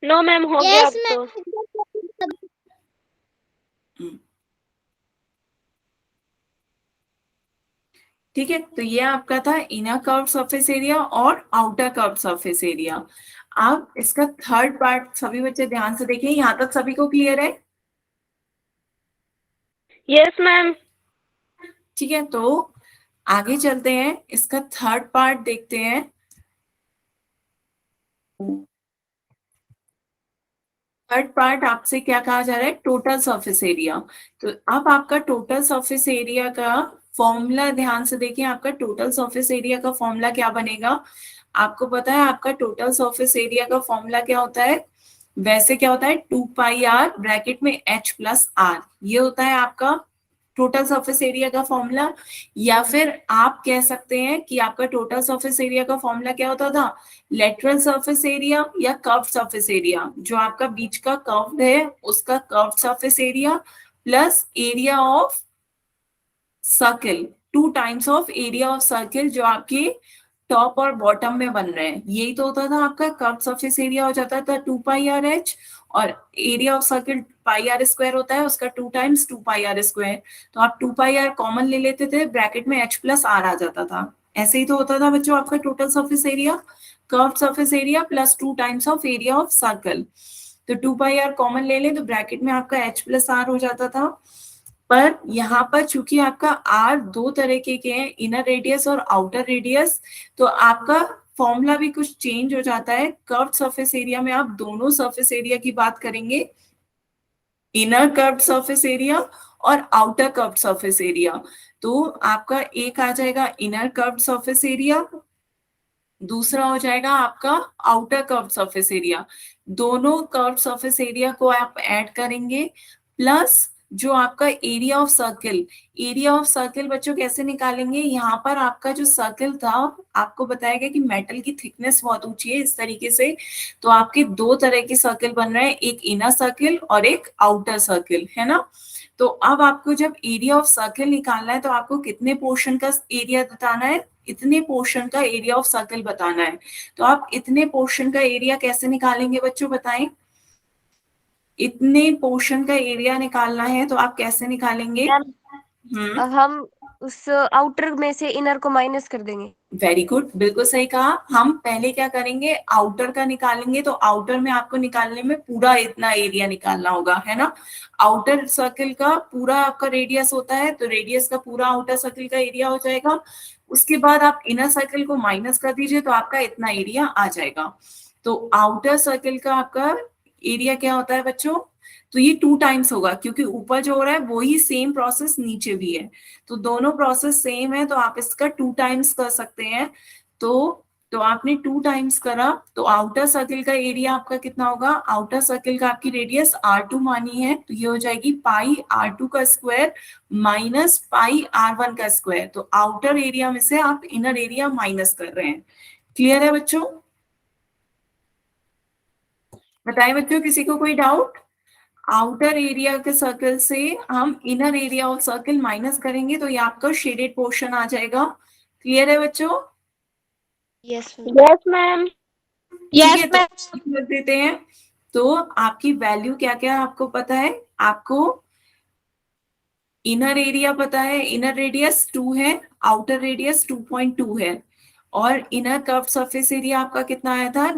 नो मैम, हो गया अब तो। ठीक है, तो ये आपका था इनर कर्व सरफेस एरिया और आउटर कर्व सरफेस एरिया। अब इसका थर्ड पार्ट सभी बच्चे ध्यान से देखें। यहाँ तक सभी को क्लियर है? Yes ma'am. ठीक है, तो आगे चलते हैं, इसका थर्ड पार्ट देखते हैं। थर्ड पार्ट आपसे क्या कहा जा रहा है? Total surface area. तो अब आपका टोटल सरफेस एरिया का फॉर्मूला ध्यान से देखिए। आपका टोटल सरफेस एरिया का फॉर्मूला क्या बनेगा? आपको पता है आपका टोटल सरफेस एरिया का फॉर्मूला क्या होता है? वैसे क्या होता है? 2 पाई आर ब्रैकेट में H प्लस आर, ये होता है आपका टोटल सरफेस एरिया का फॉर्मूला। या फिर आप कह सकते हैं कि आपका टोटल सरफेस एरिया का फॉर्मूला क्या होता था? लेटरल सरफेस एरिया या कर्व सरफेस एरिया, जो आपका बीच का कर्व है उसका curve surface area plus area of circle, 2 times of area of circle जो आपके टॉप और बॉटम में बन रहे हैं। यही तो होता था आपका कर्व सरफेस एरिया, हो जाता था 2 पाई आर एच, और area of circle pi are square होता है उसका 2 टाइम्स 2 पाई आर स्क्वायर। तो आप 2 पाई आर कॉमन ले लेते थे, ब्रैकेट में H प्लस आर आ जाता था। ऐसे ही तो होता था बच्चों आपका total surface area, curve surface area plus 2 times of area of circle. तो 2 पाई आर कॉमन ले लें तो ब्रैकेट में आपका H प्लस आर हो जाता था। पर यहाँ पर चूंकि आपका आर दो तरह के हैं, इनर रेडियस और आउटर रेडियस, तो आपका फॉर्मूला भी कुछ चेंज हो जाता है। कर्व सरफेस एरिया में आप दोनों सरफेस एरिया की बात करेंगे, इनर कर्व सरफेस एरिया और आउटर कर्व्ड सरफेस एरिया। तो आपका एक आ जाएगा इनर कर्व्ड सरफेस एरिया, दूसरा हो जाएगा आपका आउटर कर्व्ड सरफेस एरिया। दोनों कर्व्ड सरफेस एरिया को आप ऐड करेंगे, प्लस जो आपका area of circle. Area of circle बच्चों कैसे निकालेंगे, यहाँ पर आपका जो सर्किल था आपको बताया गया कि मेटल की थिकनेस बहुत ऊंची है इस तरीके से, तो आपके दो तरह के सर्किल बन रहे हैं, एक इनर सर्किल और एक आउटर सर्किल, है ना। तो अब आपको जब एरिया ऑफ सर्किल निकालना है तो आपको कितने पोर्शन का एरिया बताना है, इतने पोर्शन का एरिया ऑफ सर्किल बताना है। तो आप इतने पोर्शन का एरिया कैसे निकालेंगे बच्चों बताएं, इतने पोर्शन का एरिया निकालना है तो आप कैसे निकालेंगे। मैम हम उस आउटर में से इनर को माइनस कर देंगे। वेरी गुड, बिल्कुल सही कहा। हम पहले क्या करेंगे, आउटर का निकालेंगे, तो आउटर में आपको निकालने में पूरा इतना एरिया निकालना होगा, है ना। आउटर सर्किल का पूरा आपका रेडियस होता है, तो रेडियस का पूरा आउटर सर्किल का एरिया हो जाएगा। उसके बाद आप इनर सर्किल को माइनस कर दीजिए तो आपका इतना एरिया आ जाएगा। तो आउटर सर्किल का आपका एरिया क्या होता है बच्चों, तो ये 2 टाइम्स होगा, क्योंकि ऊपर जो हो रहा है वही सेम प्रोसेस नीचे भी है, तो दोनों प्रोसेस सेम है, तो आप इसका 2 टाइम्स कर सकते हैं। तो आपने 2 टाइम्स करा तो आउटर सर्किल का एरिया आपका कितना होगा, आउटर सर्किल का आपकी रेडियस R2 मानी है, तो ये हो जाएगी पाई R2 का स्क्वायर माइनस पाई R1 का स्क्वायर। तो आउटर एरिया में से आप इनर एरिया माइनस कर रहे हैं। क्लियर है बच्चों, बताएं बच्चों, किसी को कोई डाउट। आउटर एरिया के सर्कल से हम inner area of circle minus करेंगे तो ये आपका शेडेड पोर्शन आ जाएगा। क्लियर है बच्चों, यस यस मैम। ठीक है, तो लिख देते हैं। तो आपकी वैल्यू क्या क्या आपको पता है, आपको इनर एरिया पता है, इनर रेडियस 2 है, आउटर रेडियस 2.2 है, और इनर कर्व सरफेस एरिया आपका कितना आया था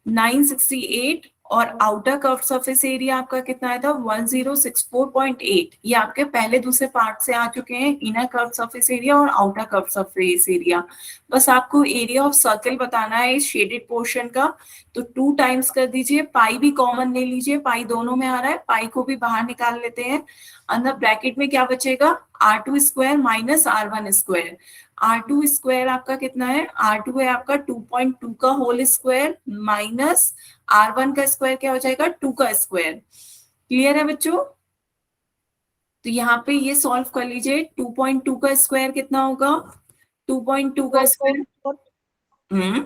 968, और आउटर कर्व सरफेस एरिया आपका कितना आया था 1064.8। ये आपके पहले दूसरे पार्ट से आ चुके हैं, इनर कर्व सरफेस एरिया और आउटर कर्व सरफेस एरिया। बस आपको एरिया ऑफ सर्कल बताना है इस शेडेड पोर्शन का, तो 2 टाइम्स कर दीजिए, पाई भी कॉमन ले लीजिए, पाई दोनों में आ रहा है, पाई को भी बाहर निकाल लेते हैं। अंदर ब्रैकेट में क्या बचेगा, R2 square minus R1 square. R2 square आपका कितना है, R2 है आपका 2.2 का होल स्क्वायर माइनस R1 का स्क्वायर क्या हो जाएगा 2 का स्क्वायर। क्लियर है बच्चों, तो यहाँ पे ये सॉल्व कर लीजिए, 2.2 का स्क्वायर कितना होगा, 2.2 का स्क्वायर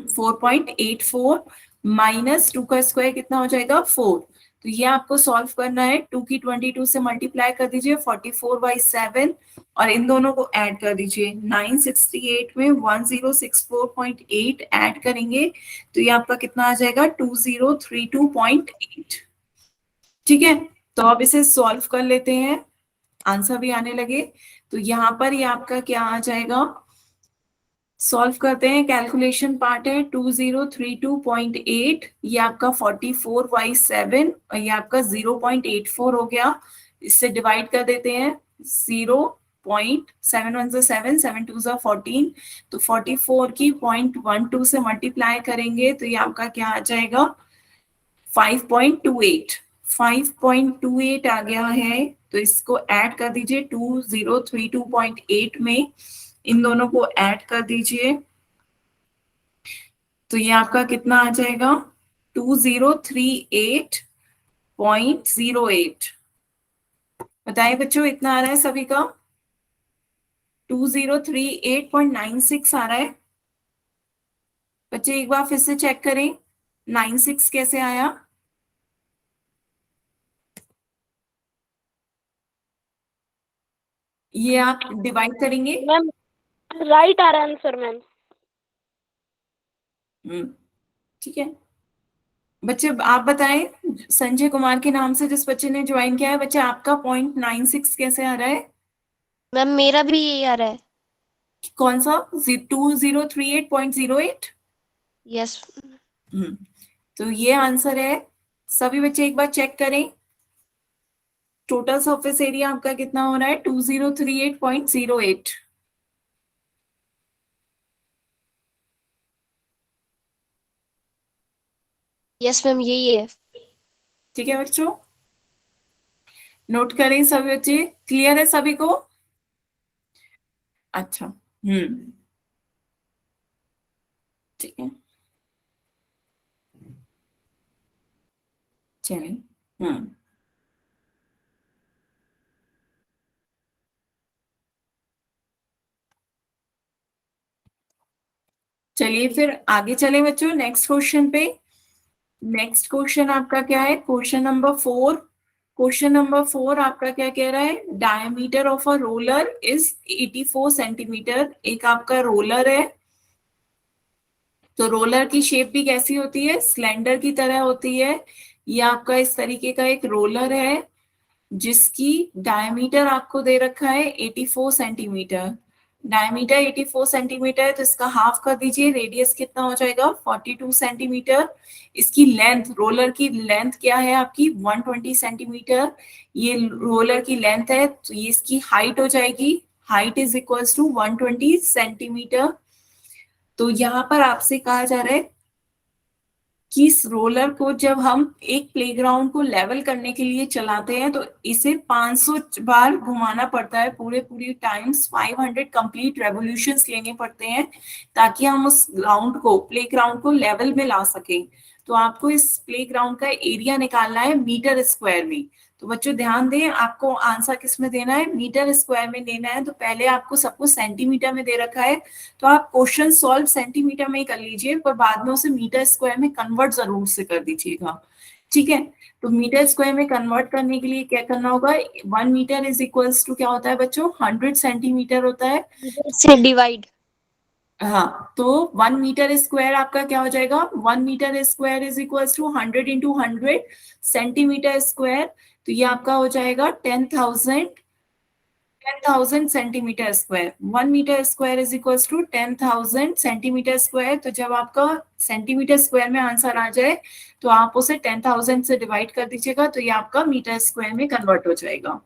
4.84 माइनस 2 का स्क्वायर कितना हो जाएगा 4। तो ये आपको सॉल्व करना है, 2 की 22 से मल्टीप्लाई कर दीजिए 44/7, और इन दोनों को ऐड कर दीजिए। 968 में 1064.8 ऐड करेंगे तो ये आपका कितना आ जाएगा 2032.8। ठीक है, तो अब इसे सॉल्व कर लेते हैं, आंसर भी आने लगे। तो यहाँ पर ये आपका क्या आ जाएगा, सॉल्व करते हैं, कैलकुलेशन पार्ट है 2032.8, ये आपका 44/7 और ये आपका 0.84 हो गया। इससे डिवाइड कर देते हैं, 0.7 1 7 7 2 14, तो 44 की 0.12 से मल्टीप्लाई करेंगे तो ये आपका क्या आ जाएगा 5.28। 5.28 आ गया है, तो इसको ऐड कर दीजिए 2032.8 में, इन दोनों को ऐड कर दीजिए, तो ये आपका कितना आ जाएगा 2038.08। बताइए बच्चों, इतना आ रहा है सभी का, 2038.96 आ रहा है। बच्चे एक बार फिर से चेक करें 96 कैसे आया, ये आप डिवाइड करेंगे। मैम राइट आ रहा आंसर मैम। ठीक है बच्चे, आप बताएं, संजय कुमार के नाम से जिस बच्चे ने ज्वाइन किया है, बच्चे आपका 0.96 कैसे आ रहा है, मैम मेरा भी यही आ रहा है। कौन सा 2038.08। यस तो ये आंसर है। सभी बच्चे एक बार चेक करें, टोटल सरफेस एरिया आपका कितना हो रहा है 2038.08। यस मैम यही है। ठीक है बच्चों, नोट करें सभी बच्चे, क्लियर है सभी को? अच्छा, ठीक है, चलिए। चलिए फिर आगे चले बच्चों, नेक्स्ट क्वेश्चन पे। नेक्स्ट क्वेश्चन आपका क्या है? Question number 4। क्वेश्चन नंबर 4 आपका क्या कह रहा है? Diameter of a roller is 84 centimetre. एक आपका रोलर है, तो रोलर की शेप भी कैसी होती है? सिलेंडर की तरह होती है। ये आपका इस तरीके का एक रोलर है जिसकी डायमीटर आपको दे रखा है 84 सेंटीमीटर। डायमीटर 84 सेंटीमीटर है, तो इसका हाफ कर दीजिए, रेडियस कितना हो जाएगा? 42 सेंटीमीटर। इसकी लेंथ, रोलर की लेंथ क्या है आपकी? 120 सेंटीमीटर। ये रोलर की लेंथ है, तो ये इसकी हाइट हो जाएगी, height is equals to 120 centimetre. तो यहाँ पर आपसे कहा जा रहा है कि इस रोलर को जब हम एक प्लेग्राउंड को लेवल करने के लिए चलाते हैं तो इसे 500 बार घुमाना पड़ता है, पूरी टाइम्स 500 कंप्लीट रेवोल्यूशंस लेने पड़ते हैं ताकि हम उस ग्राउंड को, प्ले ग्राउंड को लेवल में ला सकें। तो आपको इस प्ले ग्राउंड का एरिया निकालना है मीटर स्क्वायर में। तो बच्चों ध्यान दें, आपको आंसर किस में देना है? मीटर स्क्वायर में देना है। तो पहले आपको सब कुछ सेंटीमीटर में दे रखा है, तो आप क्वेश्चन सॉल्व सेंटीमीटर में ही कर लीजिए, पर बाद में उसे मीटर स्क्वायर में कन्वर्ट जरूर से कर दीजिएगा, ठीक है? तो मीटर स्क्वायर में कन्वर्ट करने के लिए क्या करना होगा? 1 मीटर इज इक्वल्स टू क्या होता है बच्चों? 100 सेंटीमीटर होता है। से डिवाइड। हाँ, तो 1 मीटर स्क्वायर आपका क्या हो जाएगा? 1 metre square is equals to 100 into 100 centimetre square. तो ये आपका हो जाएगा 10,000 centimetre square. 1 metre square is equals to 10,000 centimetre square. तो जब आपका सेंटीमीटर स्क्वायर में आंसर आ जाए तो आप उसे 10,000 से डिवाइड कर दीजिएगा, तो ये आपका मीटर स्क्वायर में कन्वर्ट हो जाएगा।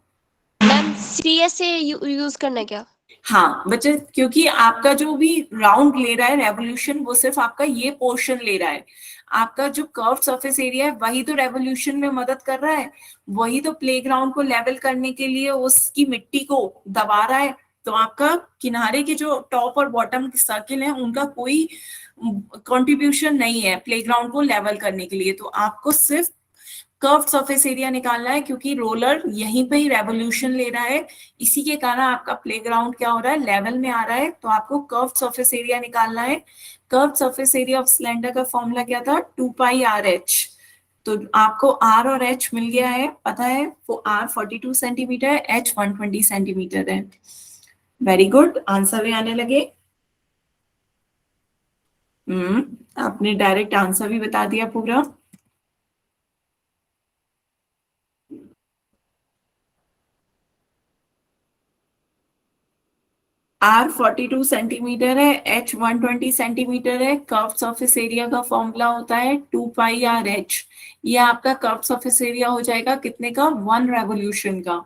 मैम सीएस से यूज करना है क्या? हाँ बच्चे, क्योंकि आपका जो भी राउंड ले रहा है रेवोल्यूशन, वो सिर्फ आपका ये पोर्शन ले रहा है। आपका जो कर्व सरफेस एरिया है वही तो रेवोल्यूशन में मदद कर रहा है, वही तो प्लेग्राउंड को लेवल करने के लिए उसकी मिट्टी को दबा रहा है। तो आपका किनारे के जो टॉप और बॉटम सर्किल है उनका कोई कंट्रीब्यूशन नहीं है प्लेग्राउंड को लेवल करने के लिए। तो आपको सिर्फ कर्व सरफेस एरिया निकालना है, क्योंकि रोलर यहीं पे ही रेवोल्यूशन ले रहा है, इसी के कारण आपका प्लेग्राउंड क्या हो रहा है? लेवल में आ रहा है। तो आपको कर्व सरफेस एरिया निकालना है। Curve surface area of cylinder का फॉर्मूला क्या था? 2 पाई आर एच। तो आपको आर और एच मिल गया है, पता है वो आर 42 सेंटीमीटर है, एच 120 सेंटीमीटर है। वेरी गुड, आंसर भी आने लगे। आपने डायरेक्ट आंसर भी बता दिया पूरा। आर 42 सेंटीमीटर है, एच 120 सेंटीमीटर है। कर्व सरफेस एरिया का फॉर्मूला होता है 2 पाई आर एच। ये आपका कर्व सरफेस एरिया हो जाएगा कितने का? 1 रेवोल्यूशन का।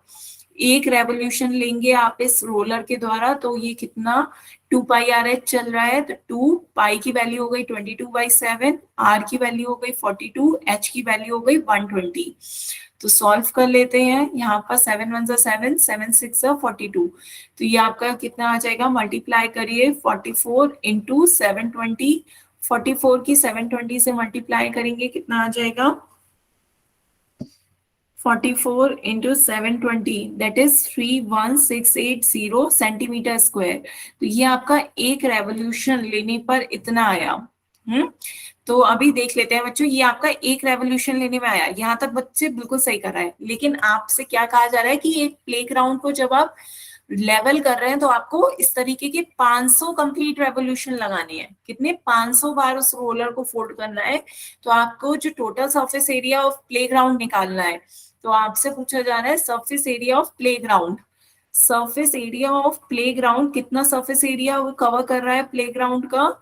एक रेवोल्यूशन लेंगे आप इस रोलर के द्वारा तो ये कितना? 2 पाई आर एच चल रहा है। तो 2 पाई की वैल्यू हो गई 22/7, आर की वैल्यू हो गई 42, एच की वैल्यू हो गई 120। तो सॉल्व कर लेते हैं। यहाँ पर 7 1 7, 7 6 42। तो ये आपका कितना आ जाएगा? मल्टीप्लाई करिए 44 इंटू 720। 44 की 720 से मल्टीप्लाई करेंगे, कितना आ जाएगा? 44 into 720 that is 31680 centimetre square. तो ये आपका एक रेवोल्यूशन लेने पर इतना आया। तो अभी देख लेते हैं बच्चों, ये आपका एक रेवोल्यूशन लेने में आया। यहाँ तक बच्चे बिल्कुल सही कर रहे हैं, लेकिन आपसे क्या कहा जा रहा है कि एक प्लेग्राउंड को जब आप लेवल कर रहे हैं तो आपको इस तरीके के 500 कंप्लीट रेवोल्यूशन लगाने हैं। कितने? 500 बार उस रोलर को फोल्ड करना है। तो आपको जो total surface area of playground निकालना है। तो आपसे पूछा जा रहा है surface area of playground. Surface area of playground, कितना सरफेस एरिया वो कवर कर रहा है प्लेग्राउंड का?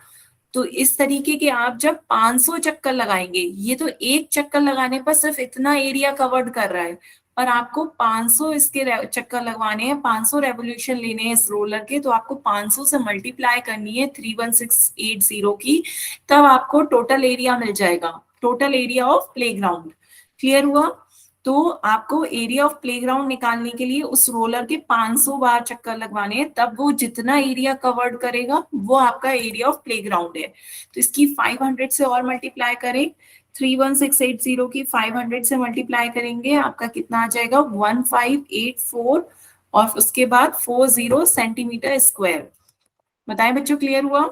तो इस तरीके के आप जब 500 चक्कर लगाएंगे, ये तो एक चक्कर लगाने पर सिर्फ इतना एरिया कवर्ड कर रहा है, पर आपको 500 इसके चक्कर लगवाने हैं, 500 रेवोल्यूशन लेने हैं इस रोलर के। तो आपको 500 से मल्टीप्लाई करनी है 31680 की, तब आपको टोटल एरिया मिल जाएगा, total area of playground. Clear हुआ? तो आपको एरिया ऑफ प्लेग्राउंड निकालने के लिए उस रोलर के 500 बार चक्कर लगवाने हैं, तब वो जितना एरिया कवर्ड करेगा वो आपका एरिया ऑफ प्लेग्राउंड है। तो इसकी 500 से और मल्टीप्लाई करें, 31680 की 500 से मल्टीप्लाई करेंगे, आपका कितना आ जाएगा 1584 और उसके बाद 40 सेंटीमीटर स्क्वायर। बताएं बच्चों, क्लियर हुआ?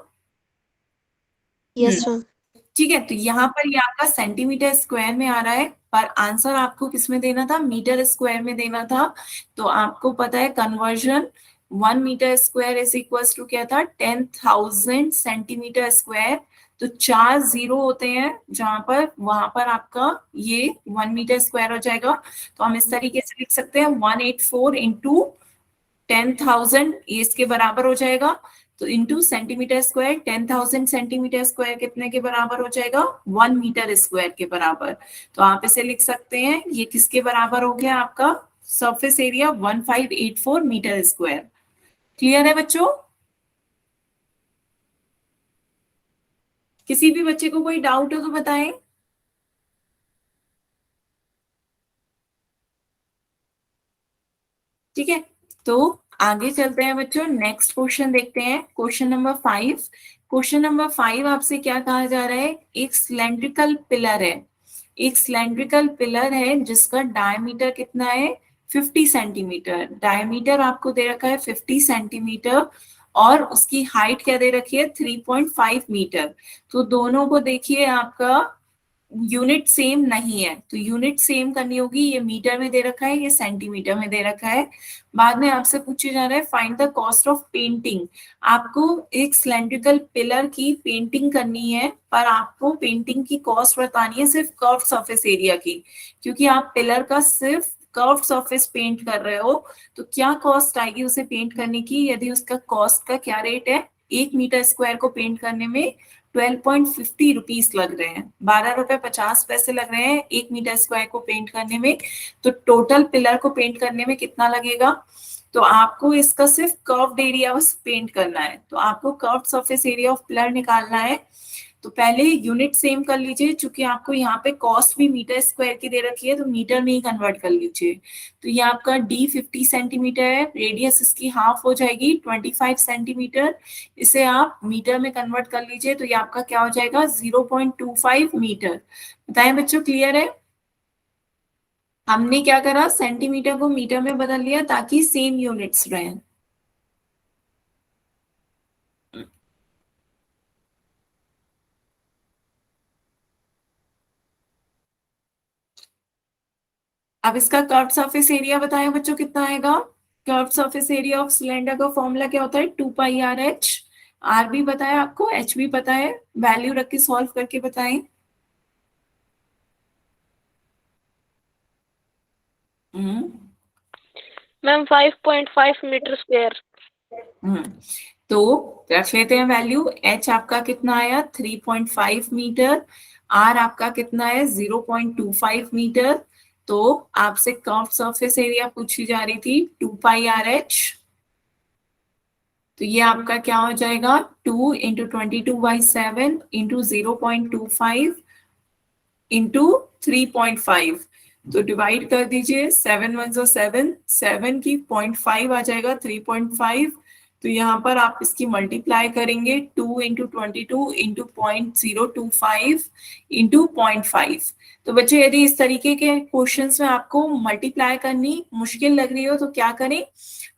Yes ma'am. ठीक है, तो यहाँ पर ये आपका सेंटीमीटर स्क्वायर में आ रहा है, पर आंसर आपको किस में देना था, मीटर स्क्वायर में देना था। तो आपको पता है conversion 1 metre square is equal to क्या था, 10,000 सेंटीमीटर स्क्वायर। तो 4 जीरो होते हैं जहां पर, वहां पर आपका ये 1 मीटर स्क्वायर हो जाएगा। तो हम इस तरीके से लिख सकते हैं 184 इंटू 10,000, ये इसके बराबर हो जाएगा। तो into centimetre square, 10,000 centimetre square कितने के बराबर हो जाएगा, 1 मीटर स्क्वायर के बराबर। तो आप इसे लिख सकते हैं, ये किसके बराबर हो गया, आपका surface area 1584 metre square. Clear है बच्चों? किसी भी बच्चे को कोई डाउट हो तो बताएं। ठीक है, तो आगे चलते हैं बच्चों, नेक्स्ट क्वेश्चन देखते हैं, क्वेश्चन नंबर 5। क्वेश्चन नंबर 5 आपसे क्या कहा जा रहा है, एक सिलेंड्रिकल पिलर है, एक सिलेंड्रिकल पिलर है जिसका डायमीटर कितना है, 50 सेंटीमीटर। डायमीटर आपको दे रखा है 50 सेंटीमीटर और उसकी हाइट क्या दे रखी है, 3.5 मीटर। तो दोनों को देखिए, आपका यूनिट सेम नहीं है, तो यूनिट सेम करनी होगी। ये मीटर में दे रखा है, ये सेंटीमीटर में दे रखा है। बाद में आपसे पूछे जा रहा है find the cost of painting. आपको एक सिलेंड्रिकल पिलर की पेंटिंग करनी है, पर आपको पेंटिंग की कॉस्ट बतानी है सिर्फ कर्व सरफेस एरिया की, क्योंकि आप पिलर का सिर्फ कर्व सरफेस पेंट कर रहे हो। तो क्या कॉस्ट आएगी उसे पेंट करने की, यदि उसका कॉस्ट का क्या रेट है, 1 मीटर स्क्वायर को पेंट करने में 12.50 रुपीज लग रहे हैं, 12 रुपए 50 पैसे लग रहे हैं 1 मीटर स्क्वायर को पेंट करने में। तो टोटल पिलर को पेंट करने में कितना लगेगा, तो आपको इसका सिर्फ कर्व्ड एरिया बस पेंट करना है। तो आपको curved surface area of pillar निकालना है। तो पहले यूनिट सेम कर लीजिए, क्योंकि आपको यहाँ पे कॉस्ट भी मीटर स्क्वायर की दे रखी है, तो मीटर में ही कन्वर्ट कर लीजिए। तो ये आपका डी 50 सेंटीमीटर है, रेडियस इसकी हाफ हो जाएगी 25 सेंटीमीटर। इसे आप मीटर में कन्वर्ट कर लीजिए, तो ये आपका क्या हो जाएगा 0.25 मीटर। बताएं बच्चों, क्लियर है? हमने क्या करा, सेंटीमीटर को मीटर में बदल लिया ताकि सेम यूनिट्स रहें। अब इसका कर्व सरफेस एरिया बताएं बच्चों, कितना आएगा। Curve surface area of cylinder का फॉर्मूला क्या होता है, 2πr/h। आर भी बताया आपको, एच भी पता है, वैल्यू रख के सॉल्व करके बताएं। Ma'am 5.5 metre square. तो रख लेते हैं वैल्यू। h आपका कितना आया 3.5 मीटर, r आपका कितना है 0.25 मीटर। तो आपसे कर्व सरफेस एरिया पूछी जा रही थी 2πr/h। तो ये आपका क्या हो जाएगा 2 इंटू 22/7 इंटू 0.25 इंटू 3.5। तो डिवाइड कर दीजिए, 7 1 7, 7 की 0.5 आ जाएगा 3.5। तो यहाँ पर आप इसकी मल्टीप्लाई करेंगे 2 इंटू 22 इंटू 0.025 इंटू 0.5। तो बच्चे यदि इस तरीके के क्वेश्चंस में आपको मल्टीप्लाई करनी मुश्किल लग रही हो तो क्या करें,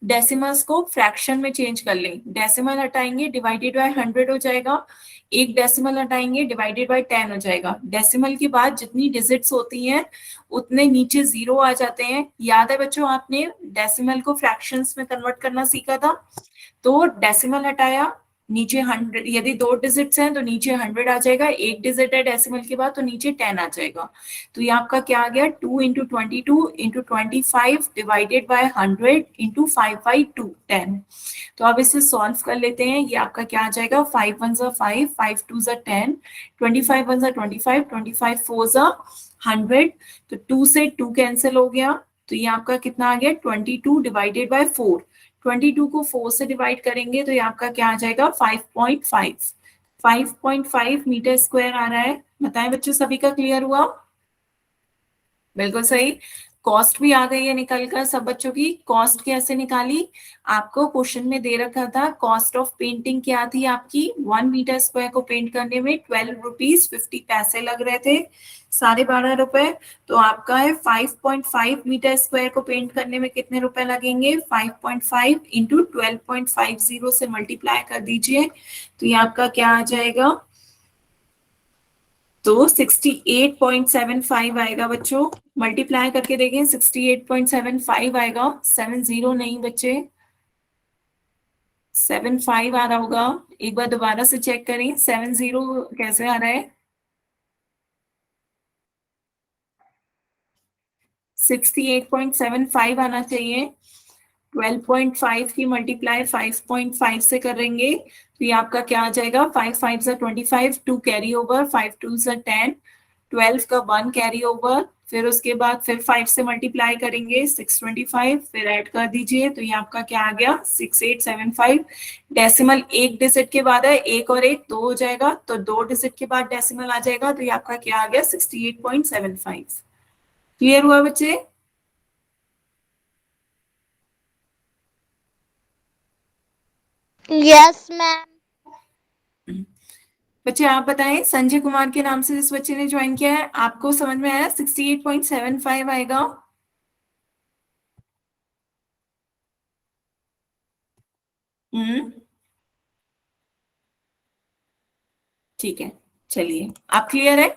डेसिमल्स को फ्रैक्शन में चेंज कर लें। डेसिमल हटाएंगे, डिवाइडेड बाय 100 हो जाएगा। एक डेसिमल हटाएंगे, डिवाइडेड बाय 10 हो जाएगा। डेसिमल के बाद जितनी डिजिट्स होती हैं उतने नीचे जीरो आ जाते हैं। याद है बच्चों, आपने डेसिमल को फ्रैक्शंस में कन्वर्ट करना सीखा था। तो डेसिमल हटाया, नीचे 100, यदि 2 डिजिट्स हैं तो नीचे 100 आ जाएगा, एक डिजिट है डेसिमल के बाद तो नीचे 10 आ जाएगा। तो ये आपका क्या आ गया 2 into 22 into 25 divided by 100 into 5/2 10। तो अब इसे सॉल्व कर लेते हैं। ये आपका क्या आ जाएगा 5 1 5, 5 2 10, 25 1 25, 25 4 100। तो 2 से 2 कैंसिल हो गया, तो ये आपका कितना आ गया 22 डिवाइडेड बाय 4। 22 को 4 से डिवाइड करेंगे तो ये आपका क्या आ जाएगा 5.5। 5.5 मीटर स्क्वायर आ रहा है। बताएं बच्चों, सभी का क्लियर हुआ? बिल्कुल सही। कॉस्ट भी आ गई है निकल कर सब बच्चों की। कॉस्ट कैसे निकाली, आपको क्वेश्चन में दे रखा था कॉस्ट ऑफ पेंटिंग क्या थी आपकी, 1 मीटर स्क्वायर को पेंट करने में 12 रुपीज 50 पैसे लग रहे थे, 12.5 रुपए। तो आपका है 5.5 मीटर स्क्वायर को पेंट करने में कितने रुपए लगेंगे, 5.5 इंटू 12.50 से मल्टीप्लाई कर दीजिए, तो ये आपका क्या आ जाएगा, तो 68.75 आएगा बच्चों। मल्टीप्लाई करके देखें, 68.75 आएगा, 70 नहीं बच्चे, 75 आ रहा होगा। एक बार दोबारा से चेक करें 70 कैसे आ रहा है, 68.75 आना चाहिए। 12.5 की मल्टीप्लाई 5.5 से करेंगे तो ये आपका क्या आ जाएगा, 5 5 सा 25, 2 कैरी ओवर, 5 2 सा 10, 12 का 1 कैरी ओवर, फिर उसके बाद फिर 5 से मल्टीप्लाई करेंगे 625, फिर ऐड कर दीजिए तो ये आपका क्या आ गया 6875। डेसिमल एक डिजिट के बाद है, एक और एक दो हो जाएगा, तो 2 डिजिट के बाद डेसिमल आ जाएगा, तो ये आपका क्या आ गया 68.75। क्लियर हुआ बच्चे? Yes ma'am. बच्चे आप बताएं, संजय कुमार के नाम से जिस बच्चे ने ज्वाइन किया है, आपको समझ में आया 68.75 आएगा? हम्म, ठीक है, चलिए आप क्लियर है?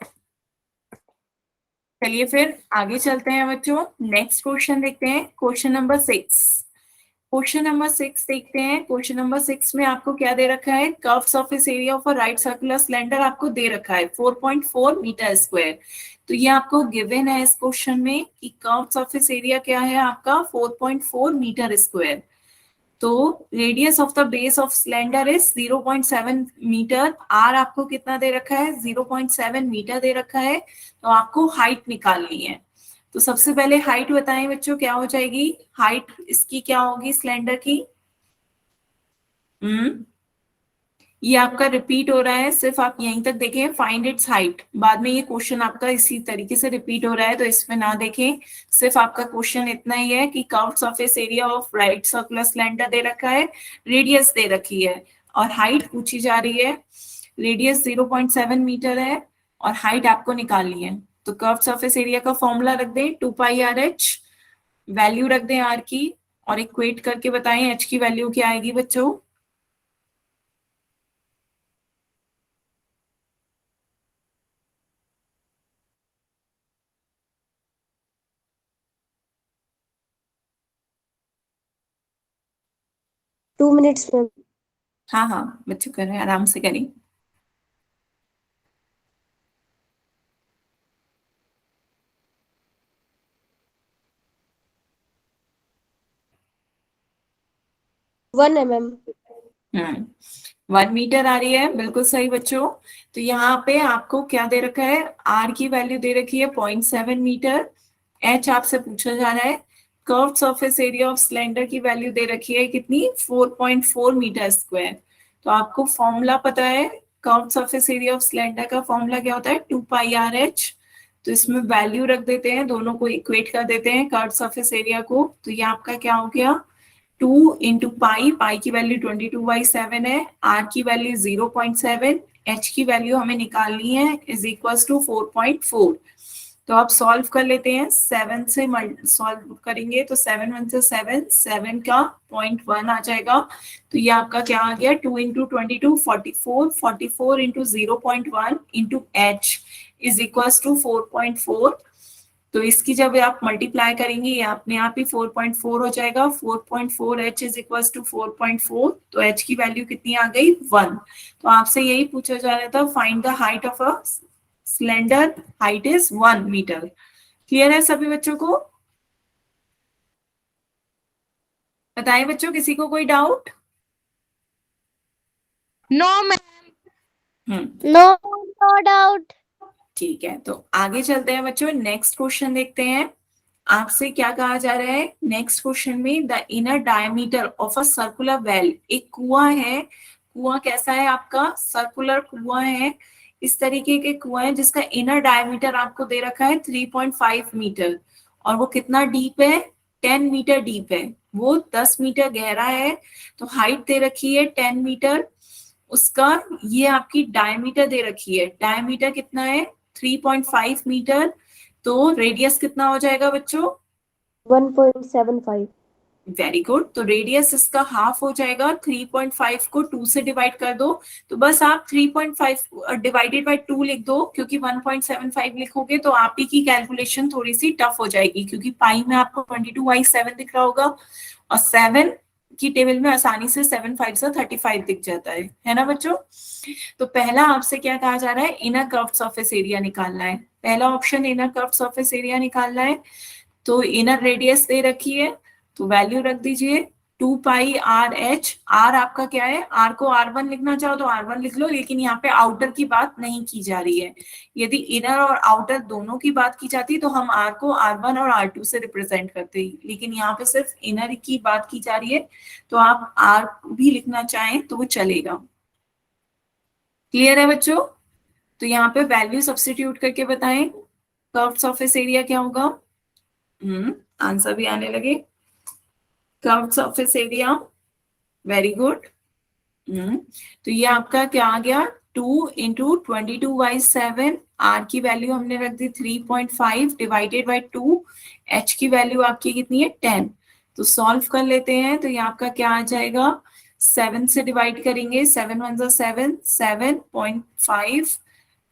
चलिए फिर आगे चलते हैं बच्चों, नेक्स्ट क्वेश्चन देखते हैं, क्वेश्चन नंबर 6। क्वेश्चन नंबर 6 देखते हैं। क्वेश्चन नंबर 6 में आपको क्या दे रखा है, curve surface area of a right circular cylinder आपको दे रखा है 4.4 मीटर स्क्वायर। तो ये आपको गिवन है इस क्वेश्चन में कि कर्व सरफेस एरिया क्या है आपका 4.4 मीटर स्क्वायर। तो radius of the base of cylinder is 0.7 metre. R आपको कितना दे रखा है, 0.7 मीटर दे रखा है। तो आपको हाइट निकालनी है। तो सबसे पहले हाइट बताएं बच्चों, क्या हो जाएगी हाइट इसकी, क्या होगी सिलेंडर की? ये आपका रिपीट हो रहा है, सिर्फ आप यहीं तक देखें, फाइंड इट्स हाइट। बाद में ये क्वेश्चन आपका इसी तरीके से रिपीट हो रहा है, तो इसमें ना देखें, सिर्फ आपका क्वेश्चन इतना ही है कि curved surface area of right circular cylinder दे रखा है, रेडियस दे रखी है और हाइट पूछी जा रही है। रेडियस 0.7 मीटर है और हाइट आपको निकालनी है। तो कर्व्ड सरफेस एरिया का फॉर्मूला रख दें 2πr/h, वैल्यू रख दें r की और इक्वेट करके बताएं h की वैल्यू क्या आएगी बच्चों। टू मिनट्स में। हाँ हाँ बच्चों कर रहे हैं, आराम से करें। One mm। 1 मीटर आ रही है, बिल्कुल सही बच्चों। तो यहाँ पे आपको क्या दे रखा है, आर की वैल्यू दे रखी है 0.7 मीटर, एच आपसे पूछा जा रहा है, curved surface area of cylinder की वैल्यू दे रखी है कितनी, 4.4 मीटर स्क्वायर। तो आपको फॉर्मूला पता है, curved surface area of cylinder का फॉर्मूला क्या होता है, 2πr/h। तो इसमें वैल्यू रख देते हैं, दोनों को इक्वेट कर देते हैं कर्व्ड सरफेस एरिया को। तो ये आपका क्या हो गया 2 इंटू पाई, पाई की वैल्यू 22/7 है, आर की वैल्यू 0.7, एच की वैल्यू हमें निकालनी है इज इक्वल टू 4.4। तो आप सॉल्व कर लेते हैं, 7 से सॉल्व करेंगे तो 7 1 से 7, 7 का 0.1 आ जाएगा। तो ये आपका क्या आ गया 2 into 22 44, 44 into 0.1 into H is equal to 4.4। तो इसकी जब आप मल्टीप्लाई करेंगे ये अपने आप ही 4.4 हो जाएगा, 4.4 h इज इक्वल टू 4.4। तो h की वैल्यू कितनी आ गई 1। तो आपसे यही पूछा जा रहा था, find the height of a cylinder, height is 1 metre. Clear है सभी बच्चों को? बताएं बच्चों, किसी को कोई doubt? No ma'am. Hmm, no doubt. ठीक है, तो आगे चलते हैं बच्चों, नेक्स्ट क्वेश्चन देखते हैं। आपसे क्या कहा जा रहा है नेक्स्ट क्वेश्चन में, the inner diameter of a circular well. एक कुआं है, कुआं कैसा है आपका, सर्कुलर कुआं है, इस तरीके के कुआं है जिसका इनर डायमीटर आपको दे रखा है 3.5 मीटर और वो कितना डीप है, 10 मीटर डीप है, वो 10 मीटर गहरा है। तो हाइट दे रखी है 10 मीटर, उसका ये आपकी डायमीटर दे रखी है, डायमीटर कितना है 3.5 मीटर। तो रेडियस कितना हो जाएगा बच्चों, 1.75। Very good. तो रेडियस इसका हाफ हो जाएगा, 3.5 को 2 से डिवाइड कर दो, तो बस आप 3.5 डिवाइडेड बाय 2 लिख दो, क्योंकि 1.75 लिखोगे तो आप ही की कैलकुलेशन थोड़ी सी टफ हो जाएगी, क्योंकि पाई में आपको 22/7 दिख रहा होगा, और 7 की टेबल में आसानी से 7 5 से 35 दिख जाता है ना बच्चों। तो पहला आपसे क्या कहा जा रहा है, इनर कर्व्ड सरफेस एरिया निकालना है। पहला option inner curved surface area निकालना है। तो इनर रेडियस दे रखी है, तो वैल्यू रख दीजिए 2 पाई आर एच। आर आपका क्या है, आर को R1 लिखना चाहो तो R1 लिख लो, लेकिन यहाँ पे आउटर की बात नहीं की जा रही है। यदि इनर और आउटर दोनों की बात की जाती तो हम R को R1 और R2 से रिप्रेजेंट करते, लेकिन यहाँ पे सिर्फ इनर की बात की जा रही है, तो आप R भी लिखना चाहें तो वो चलेगा। क्लियर है बच्चों। तो यहाँ पे वैल्यू सब्स्टिट्यूट करके बताएं, कर्व्ड सरफेस एरिया क्या होगा। आंसर भी आने लगे। Curved surface area, very good. तो ये आपका क्या आ गया, 2 इंटू 22/7। आर की वैल्यू हमने रख दी 3.5 डिवाइडेड बाई 2। एच की वैल्यू आपकी कितनी है 10। तो सॉल्व कर लेते हैं, तो ये आपका क्या आ जाएगा, 7 से डिवाइड करेंगे, 7 1 7, 7.5।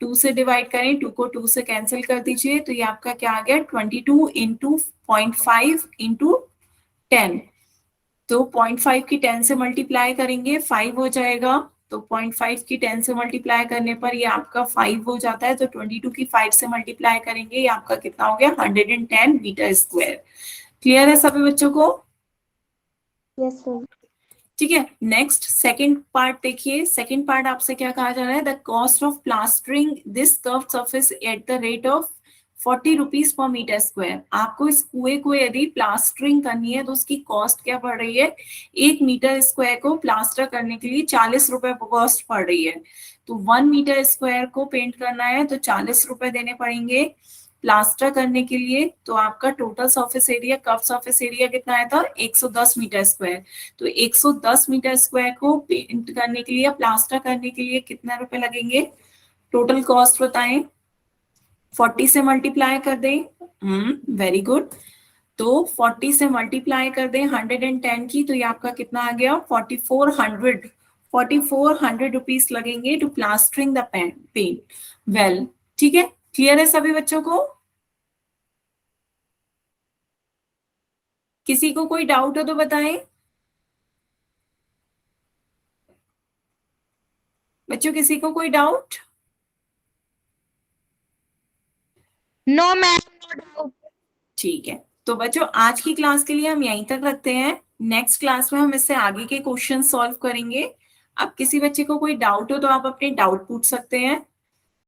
2 से डिवाइड करें, 2 को 2 से कैंसिल कर दीजिए, तो ये आपका क्या आ गया 22 इंटू 0.5 इंटू 10। तो 0.5 की 10 से मल्टीप्लाई करेंगे 5 हो जाएगा, तो 0.5 की 10 से मल्टीप्लाई करने पर ये आपका 5 हो जाता है। तो 22 की 5 से मल्टीप्लाई करेंगे, ये आपका कितना हो गया 110 मीटर स्क्वायर। क्लियर है सभी बच्चों को। Yes sir. ठीक है, नेक्स्ट सेकंड पार्ट देखिए। सेकंड पार्ट आपसे क्या कहा जा रहा है, the cost of plastering this curved surface at the rate of 40 rupees per metre square. आपको इस कुएं को यदि प्लास्टरिंग करनी है तो उसकी कॉस्ट क्या पड़ रही है, 1 मीटर स्क्वायर को प्लास्टर करने के लिए 40 रुपए कॉस्ट पड़ रही है। तो 1 मीटर स्क्वायर को पेंट करना है तो 40 रुपए देने पड़ेंगे प्लास्टर करने के लिए। तो आपका total surface area, curve surface area कितना आया था 110 मीटर स्क्वायर। तो 110 मीटर स्क्वायर को पेंट करने के लिए, प्लास्टर करने के लिए कितने रुपए लगेंगे, टोटल कॉस्ट बताएं। 40 से मल्टीप्लाई कर दें, वेरी गुड। तो 40 से मल्टीप्लाई कर दें 110 की, तो ये आपका कितना आ गया 4400 रुपीज लगेंगे to plastering the paint. Well, ठीक है, क्लियर है सभी बच्चों को। किसी को कोई डाउट हो तो बताएं बच्चों, किसी को कोई doubt. No, ma'am. No doubt. ठीक है, तो बच्चों आज की क्लास के लिए हम यहीं तक रखते हैं। नेक्स्ट क्लास में हम इससे आगे के क्वेश्चन सॉल्व करेंगे। अब किसी बच्चे को कोई डाउट हो तो आप अपने डाउट पूछ सकते हैं।